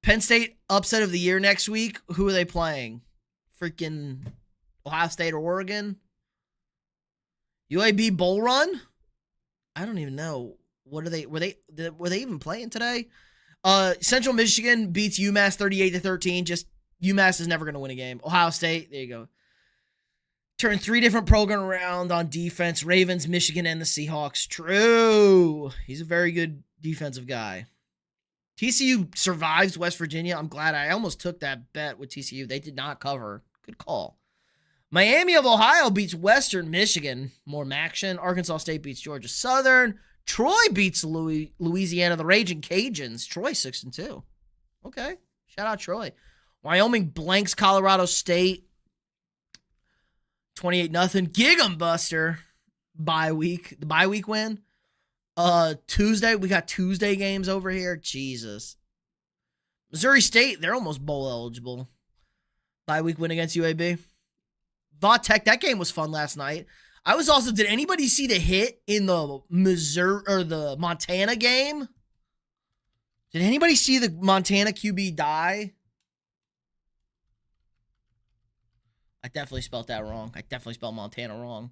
S1: Penn State upset of the year next week. Who are they playing? Freaking Ohio State or Oregon? UAB Bull Run? I don't even know. What are they? Were they even playing today? Central Michigan beats UMass 38-13. Just UMass is never going to win a game. Ohio State, there you go. Turn 3 different program around on defense. Ravens, Michigan, and the Seahawks. True. He's a very good defensive guy. TCU survives West Virginia. I'm glad I almost took that bet with TCU. They did not cover. Good call. Miami of Ohio beats Western Michigan. More action. Arkansas State beats Georgia Southern. Troy beats Louisiana, the Raging Cajuns. Troy 6-2. Okay. Shout out Troy. Wyoming blanks Colorado State. 28-0. Gig 'em Buster. Bye week. The bye week win. Tuesday. We got Tuesday games over here. Jesus. Missouri State, they're almost bowl eligible. Bye week win against UAB. Vaught Tech, that game was fun last night. I was also, did anybody see the hit in the Missouri or the Montana game? Did anybody see the Montana QB die? I definitely spelled that wrong. I definitely spelled Montana wrong.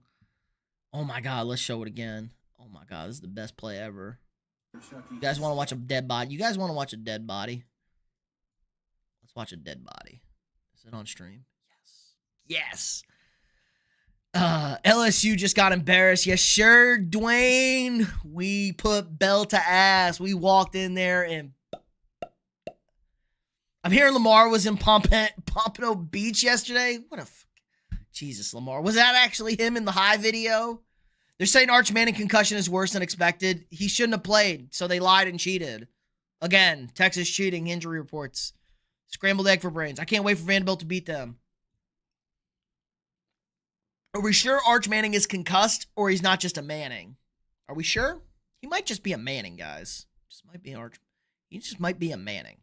S1: Oh my God, let's show it again. Oh my God, this is the best play ever. You guys want to watch a dead body? You guys want to watch a dead body? Let's watch a dead body. Is it on stream? Yes. LSU just got embarrassed. Yes, sure, Dwayne. We put bell to ass. We walked in there and I'm hearing Lamar was in Pompano Beach yesterday. What a Jesus, Lamar. Was that actually him in the high video? They're saying Arch Manning concussion is worse than expected. He shouldn't have played, so they lied and cheated. Again, Texas cheating injury reports. Scrambled egg for brains. I can't wait for Vanderbilt to beat them. Are we sure Arch Manning is concussed or he's not just a Manning? Are we sure? He might just be a Manning, guys. He just might be a Manning.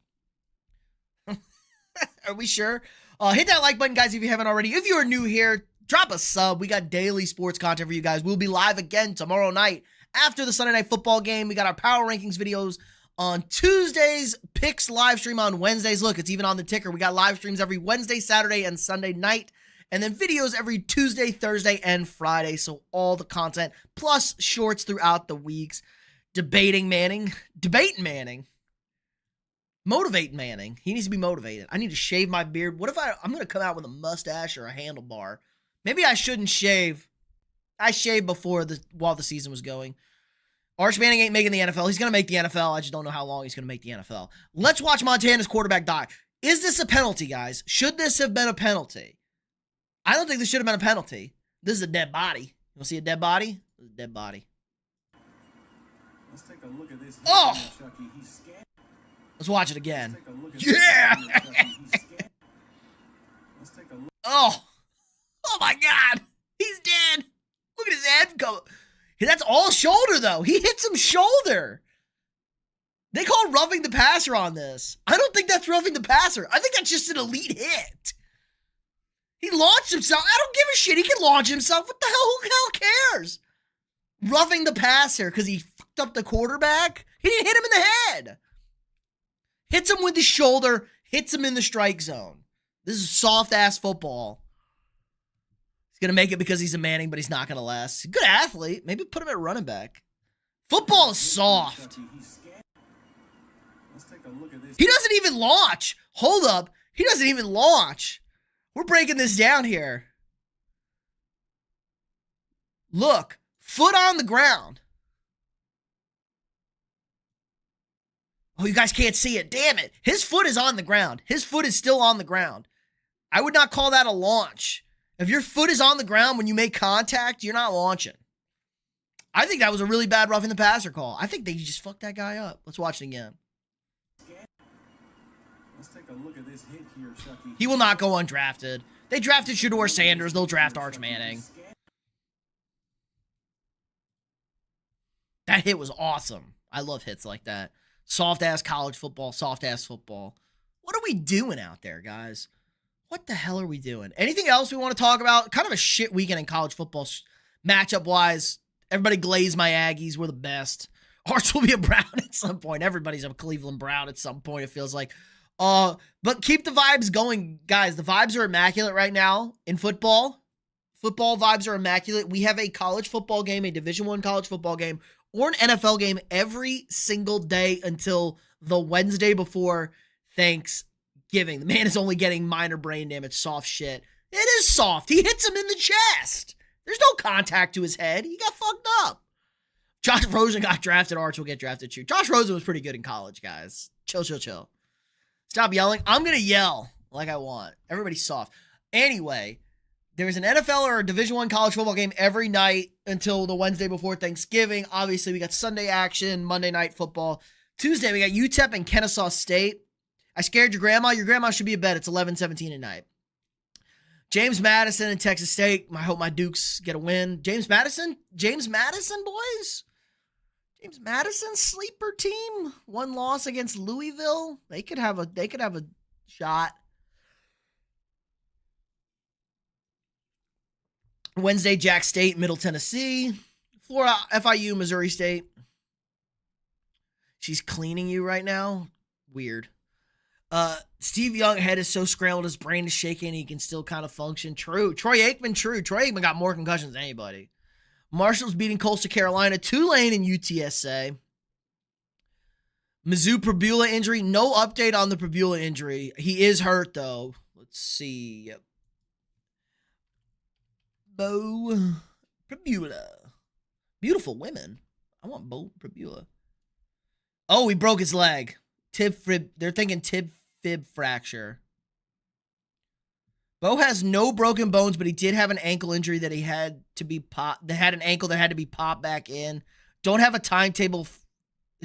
S1: Are we sure? Hit that like button, guys, if you haven't already. If you're new here, drop a sub. We got daily sports content for you guys. We'll be live again tomorrow night after the Sunday Night Football game. We got our Power Rankings videos on Tuesdays, picks live stream on Wednesdays. Look, it's even on the ticker. We got live streams every Wednesday, Saturday, and Sunday night. And then videos every Tuesday, Thursday, and Friday. So all the content, plus shorts throughout the weeks. Debating Manning. Motivate Manning. He needs to be motivated. I need to shave my beard. What if I'm going to come out with a mustache or a handlebar? Maybe I shouldn't shave. I shaved while the season was going. Arch Manning ain't making the NFL. He's going to make the NFL. I just don't know how long he's going to make the NFL. Let's watch Montana's quarterback die. Is this a penalty, guys? Should this have been a penalty? I don't think this should have been a penalty. This is a dead body. You want to see a dead body? This is a dead body. Oh! Let's watch it again. Yeah! Oh! Oh my God! He's dead! Look at his head go. That's all shoulder, though. He hit some shoulder. They call roughing the passer on this. I don't think that's roughing the passer. I think that's just an elite hit. He launched himself. I don't give a shit. He can launch himself. What the hell? Who the hell cares? Roughing the passer because he fucked up the quarterback. He didn't hit him in the head. Hits him with the shoulder. Hits him in the strike zone. This is soft-ass football. He's going to make it because he's a Manning, but he's not going to last. Good athlete. Maybe put him at running back. Football is soft. He doesn't even launch. Hold up. He doesn't even launch. We're breaking this down here. Look. Foot on the ground. Oh, you guys can't see it. Damn it. His foot is on the ground. His foot is still on the ground. I would not call that a launch. If your foot is on the ground when you make contact, you're not launching. I think that was a really bad roughing the passer call. I think they just fucked that guy up. Let's watch it again. Let's take a look at this hit here, Chucky. He will not go undrafted. They drafted Shedeur Sanders. They'll draft Arch Manning. That hit was awesome. I love hits like that. Soft-ass college football, soft-ass football. What are we doing out there, guys? What the hell are we doing? Anything else we want to talk about? Kind of a shit weekend in college football matchup-wise. Everybody glaze my Aggies. We're the best. Arch will be a Brown at some point. Everybody's a Cleveland Brown at some point, it feels like. But keep the vibes going, guys. The vibes are immaculate right now in football. Football vibes are immaculate. We have a college football game, a Division I college football game, or an NFL game every single day until the Wednesday before Thanksgiving. The man is only getting minor brain damage, soft shit. It is soft. He hits him in the chest. There's no contact to his head. He got fucked up. Josh Rosen got drafted. Arch will get drafted too. Josh Rosen was pretty good in college, guys. Chill, chill, chill. Stop yelling. I'm going to yell like I want. Everybody's soft. Anyway, there's an NFL or a Division I college football game every night until the Wednesday before Thanksgiving. Obviously, we got Sunday action, Monday night football. Tuesday, we got UTEP and Kennesaw State. I scared your grandma. Your grandma should be in bed. It's 11:17 at night. James Madison and Texas State. I hope my Dukes get a win. James Madison, boys. James Madison, sleeper team. One loss against Louisville. They could have a shot. Wednesday, Jack State, Middle Tennessee. Florida, FIU, Missouri State. She's cleaning you right now. Weird. Steve Young head is so scrambled, his brain is shaking, he can still kind of function. True. Troy Aikman got more concussions than anybody. Marshall's beating Coastal Carolina. Tulane and UTSA. Mizzou Prabula injury. No update on the Prabula injury. He is hurt, though. Let's see. Yep. Bo Prabula. Beautiful women. I want Bo Prabula. Oh, he broke his leg. They're thinking tib fib fracture. Bo has no broken bones, but he did have an ankle injury that he had to be popped. That had an ankle that had to be popped back in. Don't have a timetable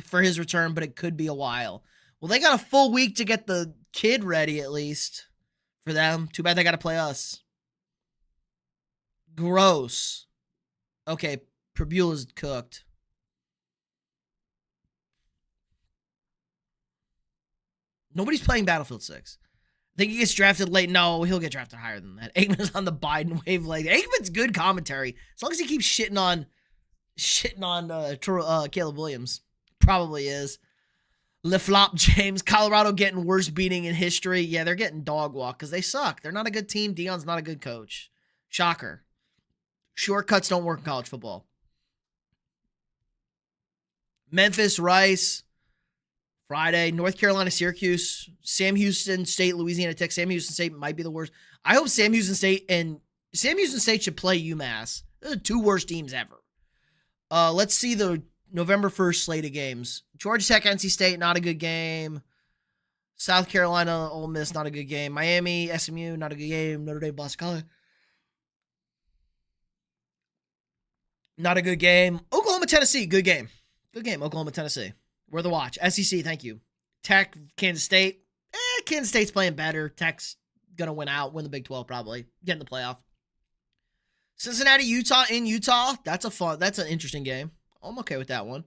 S1: for his return, but it could be a while. Well, they got a full week to get the kid ready, at least, for them. Too bad they got to play us. Gross. Okay, Prabula's cooked. Nobody's playing Battlefield 6. Think he gets drafted late? No, he'll get drafted higher than that. Aikman's on the Biden wavelength. Aikman's good commentary. As long as he keeps shitting on Caleb Williams. Probably is. LeFlop James. Colorado getting worst beating in history. Yeah, they're getting dog walk because they suck. They're not a good team. Deion's not a good coach. Shocker. Shortcuts don't work in college football. Memphis, Rice. Friday, North Carolina, Syracuse, Sam Houston State, Louisiana Tech. Sam Houston State might be the worst. I hope Sam Houston State should play UMass. Those are the two worst teams ever. Let's see the November 1st slate of games. Georgia Tech, NC State, not a good game. South Carolina, Ole Miss, not a good game. Miami, SMU, not a good game. Notre Dame, Boston College, not a good game. Oklahoma, Tennessee, good game. Good game, Oklahoma, Tennessee. We're the watch. SEC, thank you. Tech, Kansas State. Kansas State's playing better. Tech's going to win the Big 12 probably. Get in the playoff. Cincinnati, Utah in Utah. That's an interesting game. I'm okay with that one.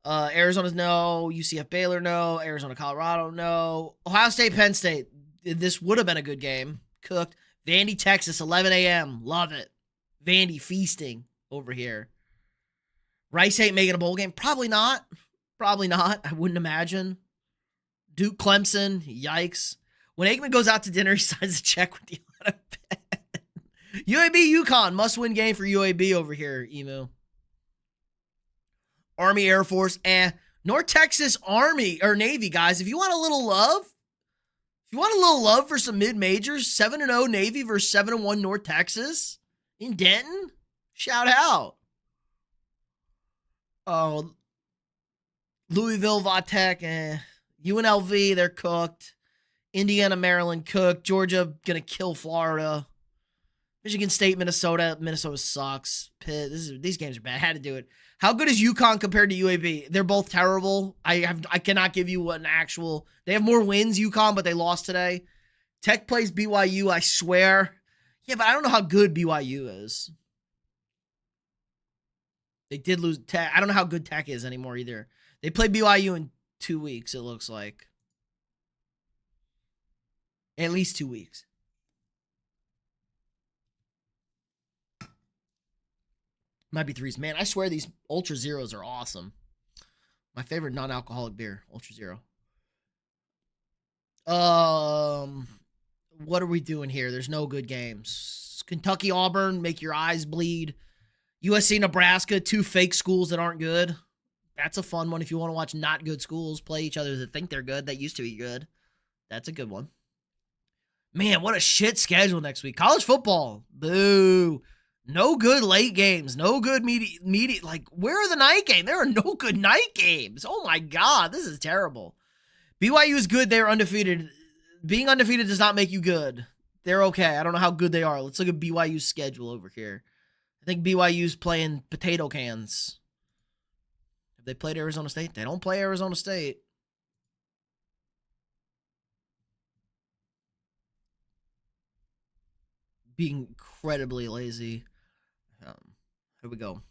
S1: Arizona's no. UCF, Baylor, no. Arizona, Colorado, no. Ohio State, Penn State. This would have been a good game. Cooked. Vandy, Texas, 11 a.m. Love it. Vandy feasting over here. Rice ain't making a bowl game. Probably not. I wouldn't imagine. Duke, Clemson. Yikes. When Aikman goes out to dinner, he signs a check with the UAB, UConn. Must-win game for UAB over here, Emu. Army, Air Force. North Texas Army or Navy, guys. If you want a little love for some mid-majors, 7-0 Navy versus 7-1 North Texas in Denton, shout out. Oh, Louisville, Vatech, UNLV, they're cooked. Indiana, Maryland, cooked. Georgia, gonna kill Florida. Michigan State, Minnesota. Minnesota sucks. Pitt, these games are bad. I had to do it. How good is UConn compared to UAB? They're both terrible. I cannot give you an actual. They have more wins, UConn, but they lost today. Tech plays BYU, I swear. Yeah, but I don't know how good BYU is. They did lose Tech. I don't know how good Tech is anymore either. They play BYU in 2 weeks, it looks like. At least 2 weeks. Might be 3s. Man, I swear these Ultra Zeros are awesome. My favorite non-alcoholic beer, Ultra Zero. What are we doing here? There's no good games. Kentucky, Auburn, make your eyes bleed. USC, Nebraska, 2 fake schools that aren't good. That's a fun one if you want to watch not good schools play each other that think they're good, that used to be good. That's a good one. Man, what a shit schedule next week. College football. Boo. No good late games. No good media. Like, where are the night games? There are no good night games. Oh, my God. This is terrible. BYU is good. They're undefeated. Being undefeated does not make you good. They're okay. I don't know how good they are. Let's look at BYU's schedule over here. I think BYU's playing potato cans. Have they played Arizona State? They don't play Arizona State. Being incredibly lazy. Here we go.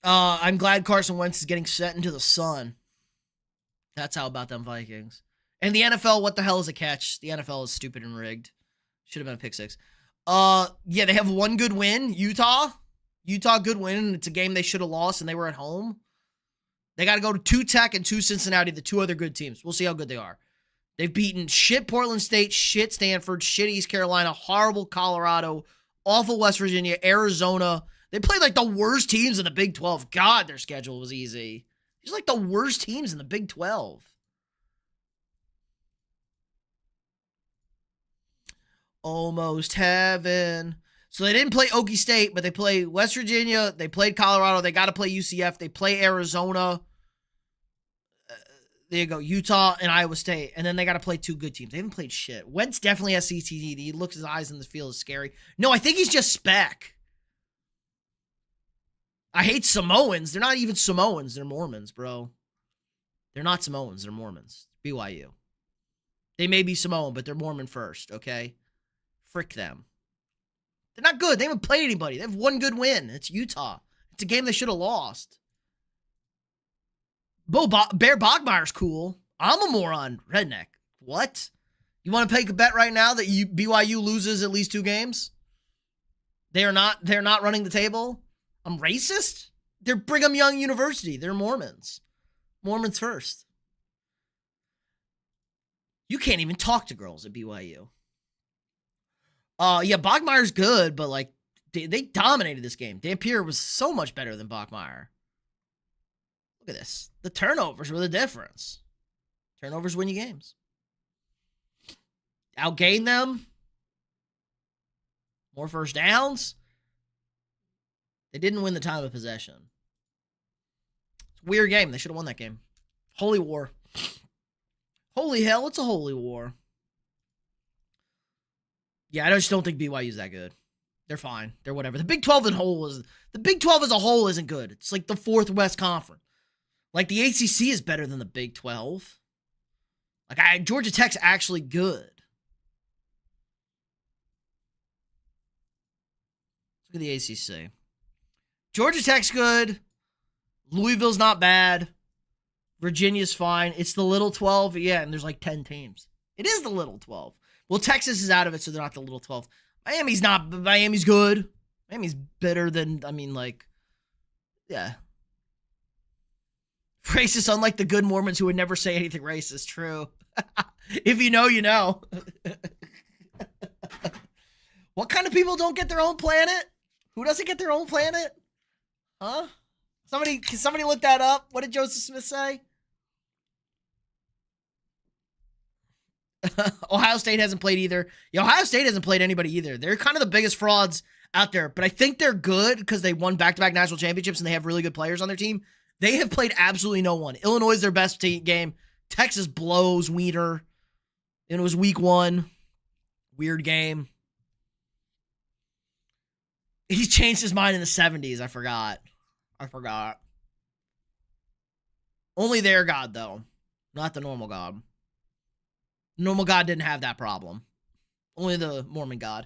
S1: I'm glad Carson Wentz is getting sent into the sun. That's how about them Vikings. And the NFL, what the hell is a catch? The NFL is stupid and rigged. Should have been a pick 6. Yeah, they have one good win. Utah, good win. It's a game they should have lost, and they were at home. They got to go to 2 Tech and 2 Cincinnati, the 2 other good teams. We'll see how good they are. They've beaten shit Portland State, shit Stanford, shit East Carolina, horrible Colorado, awful West Virginia, Arizona. They played like the worst teams in the Big 12. God, their schedule was easy. These are like the worst teams in the Big 12. Almost heaven. So they didn't play Okie State, but they play West Virginia. They played Colorado. They got to play UCF. They play Arizona. There you go. Utah and Iowa State. And then they got to play 2 good teams. They haven't played shit. Wentz definitely has CTE. He looks his eyes in the field is scary. No, I think he's just spec. I hate Samoans. They're not even Samoans. They're Mormons, bro. They're not Samoans. They're Mormons. BYU. They may be Samoan, but they're Mormon first, okay? Frick them. They're not good. They haven't played anybody. They have one good win. It's Utah. It's a game they should have lost. Bear Bogmeyer's cool. I'm a moron. Redneck. What? You want to take a bet right now that BYU loses at least 2 games? They're not running the table? I'm racist? They're Brigham Young University. They're Mormons. Mormons first. You can't even talk to girls at BYU. Yeah, Bogmeyer's good, but like they dominated this game. Dampier was so much better than Bogmeyer. Look at this. The turnovers were the difference. Turnovers win you games. Outgain them. More first downs. They didn't win the time of possession. It's a weird game. They should have won that game. Holy war. Holy hell, it's a holy war. Yeah, I just don't think BYU's that good. They're fine. They're whatever. The Big 12 as a whole isn't good. It's like the fourth West Conference. Like the ACC is better than the Big 12. Like Georgia Tech's actually good. Look at the ACC. Georgia Tech's good. Louisville's not bad. Virginia's fine. It's the Little 12. Yeah, and there's like 10 teams. It is the Little 12. Well, Texas is out of it, so they're not the Little 12. Miami's not. Miami's good. Miami's better than, yeah. Racist, unlike the good Mormons who would never say anything racist. True. If you know, you know. What kind of people don't get their own planet? Who doesn't get their own planet? Huh? Can somebody look that up? What did Joseph Smith say? Ohio State hasn't played either. Yeah, Ohio State hasn't played anybody either. They're kind of the biggest frauds out there, but I think they're good because they won back-to-back national championships and they have really good players on their team. They have played absolutely no one. Illinois is their best game. Texas blows Wiener. And it was week 1. Weird game. He's changed his mind in the 70s. I forgot. Only their God, though. Not the normal God. Normal God didn't have that problem. Only the Mormon God.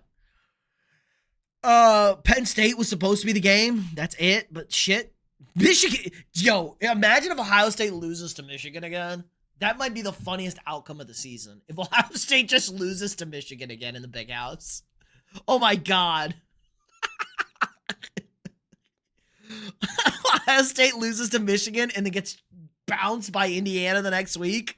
S1: Penn State was supposed to be the game. That's it. But shit. Michigan. Yo, imagine if Ohio State loses to Michigan again. That might be the funniest outcome of the season. If Ohio State just loses to Michigan again in the big house. Oh my God. Ohio State loses to Michigan and then gets bounced by Indiana the next week.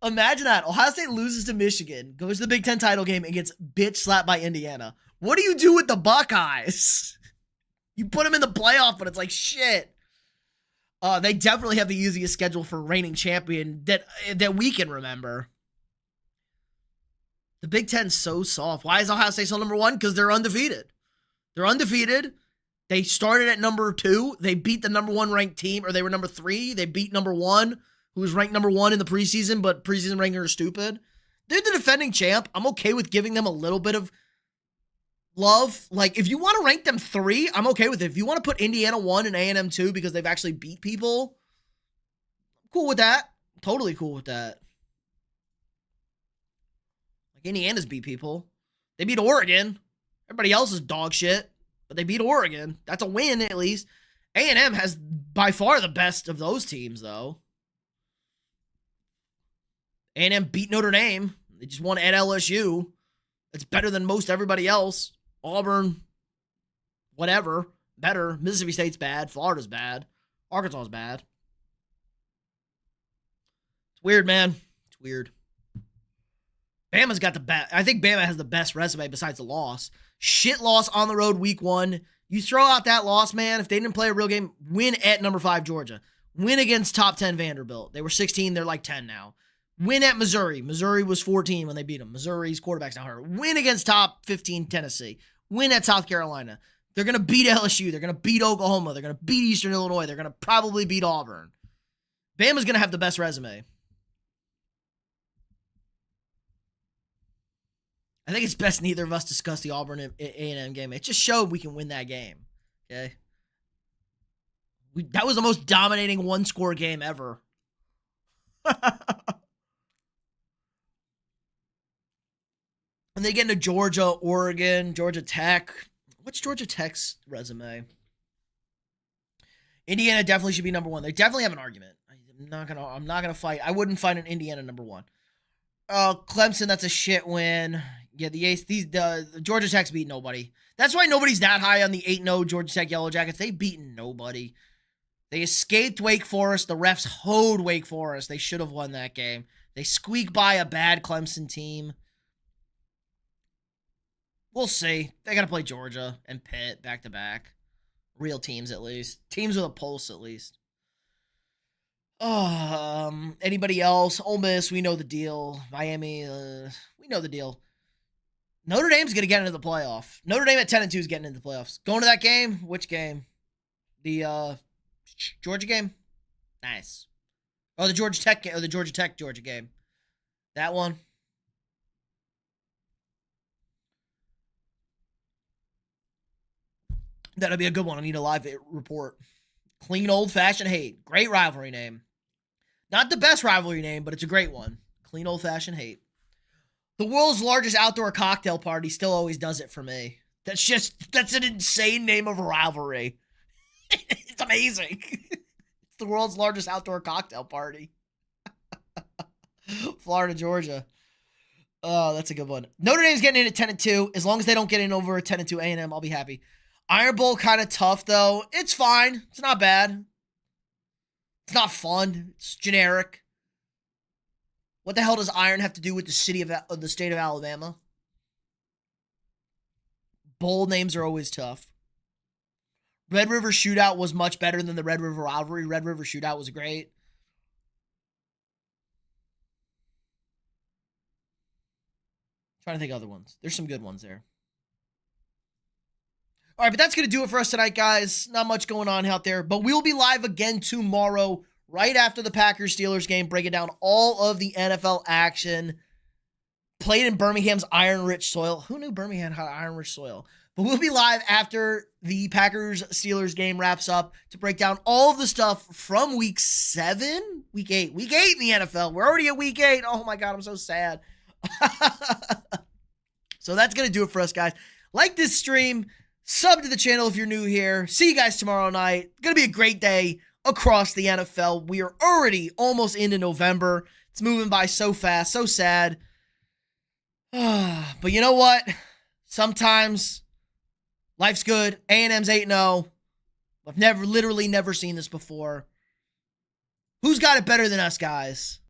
S1: Imagine that. Ohio State loses to Michigan, goes to the Big Ten title game, and gets bitch slapped by Indiana. What do you do with the Buckeyes? You put them in the playoff, but it's like shit. They definitely have the easiest schedule for reigning champion that we can remember. The Big Ten's so soft. Why is Ohio State still number 1? Because they're undefeated. They're undefeated. They started at number 2. They beat the number 1 ranked team, or they were number 3. They beat number 1. Who was ranked number 1 in the preseason, but preseason rankings are stupid. They're the defending champ. I'm okay with giving them a little bit of love. Like, if you want to rank them 3, I'm okay with it. If you want to put Indiana 1 and A&M 2 because they've actually beat people, I'm cool with that. Totally cool with that. Like, Indiana's beat people. They beat Oregon. Everybody else is dog shit, but they beat Oregon. That's a win, at least. A&M has by far the best of those teams, though. A&M beat Notre Dame. They just won at LSU. It's better than most everybody else. Auburn, whatever, better. Mississippi State's bad. Florida's bad. Arkansas's bad. It's weird, man. It's weird. Bama's got the best. I think Bama has the best resume besides the loss. Shit loss on the road week 1. You throw out that loss, man. If they didn't play a real game, win at number 5 Georgia. Win against top 10 Vanderbilt. They were 16. They're like 10 now. Win at Missouri. Missouri was 14 when they beat them. Missouri's quarterback's now hurt. Win against top 15 Tennessee. Win at South Carolina. They're going to beat LSU. They're going to beat Oklahoma. They're going to beat Eastern Illinois. They're going to probably beat Auburn. Bama's going to have the best resume. I think it's best neither of us discuss the Auburn A&M game. It just showed we can win that game. Okay? That was the most dominating one-score game ever. And they get into Georgia, Oregon, Georgia Tech. What's Georgia Tech's resume? Indiana definitely should be number 1. They definitely have an argument. I'm not gonna fight. I wouldn't fight an Indiana number 1. Clemson, that's a shit win. Yeah, the Georgia Tech's beat nobody. That's why nobody's that high on the 8-0 Georgia Tech Yellow Jackets. They've beaten nobody. They escaped Wake Forest. The refs hoed Wake Forest. They should have won that game. They squeaked by a bad Clemson team. We'll see. They got to play Georgia and Pitt back-to-back. Real teams, at least. Teams with a pulse, at least. Anybody else? Ole Miss, we know the deal. Miami, we know the deal. Notre Dame's going to get into the playoff. Notre Dame at 10-2 is getting into the playoffs. Going to that game? Which game? The Georgia game? Nice. Oh, the Georgia Tech Georgia game. That one. That'll be a good one. I need a live report. Clean old-fashioned hate. Great rivalry name. Not the best rivalry name, but it's a great one. Clean old-fashioned hate. The world's largest outdoor cocktail party still always does it for me. That's an insane name of a rivalry. It's amazing. It's the world's largest outdoor cocktail party. Florida, Georgia. Oh, that's a good one. Notre Dame's getting in at 10-2. As long as they don't get in over a 10-2 A&M, I'll be happy. Iron Bowl kind of tough, though. It's fine. It's not bad. It's not fun. It's generic. What the hell does Iron have to do with the state of Alabama? Bowl names are always tough. Red River Shootout was much better than the Red River Rivalry. Red River Shootout was great. Trying to think of other ones. There's some good ones there. All right, but that's going to do it for us tonight, guys. Not much going on out there, but we'll be live again tomorrow, right after the Packers-Steelers game, breaking down all of the NFL action played in Birmingham's iron-rich soil. Who knew Birmingham had iron-rich soil? But we'll be live after the Packers-Steelers game wraps up to break down all of the stuff from week 7, week 8 in the NFL. We're already at week 8. Oh my God, I'm so sad. So that's going to do it for us, guys. Like this stream, sub to the channel if you're new here. See you guys tomorrow night. Going to be a great day across the NFL. We are already almost into November. It's moving by so fast, so sad. But you know what? Sometimes life's good. A&M's 8-0. I've literally never seen this before. Who's got it better than us, guys?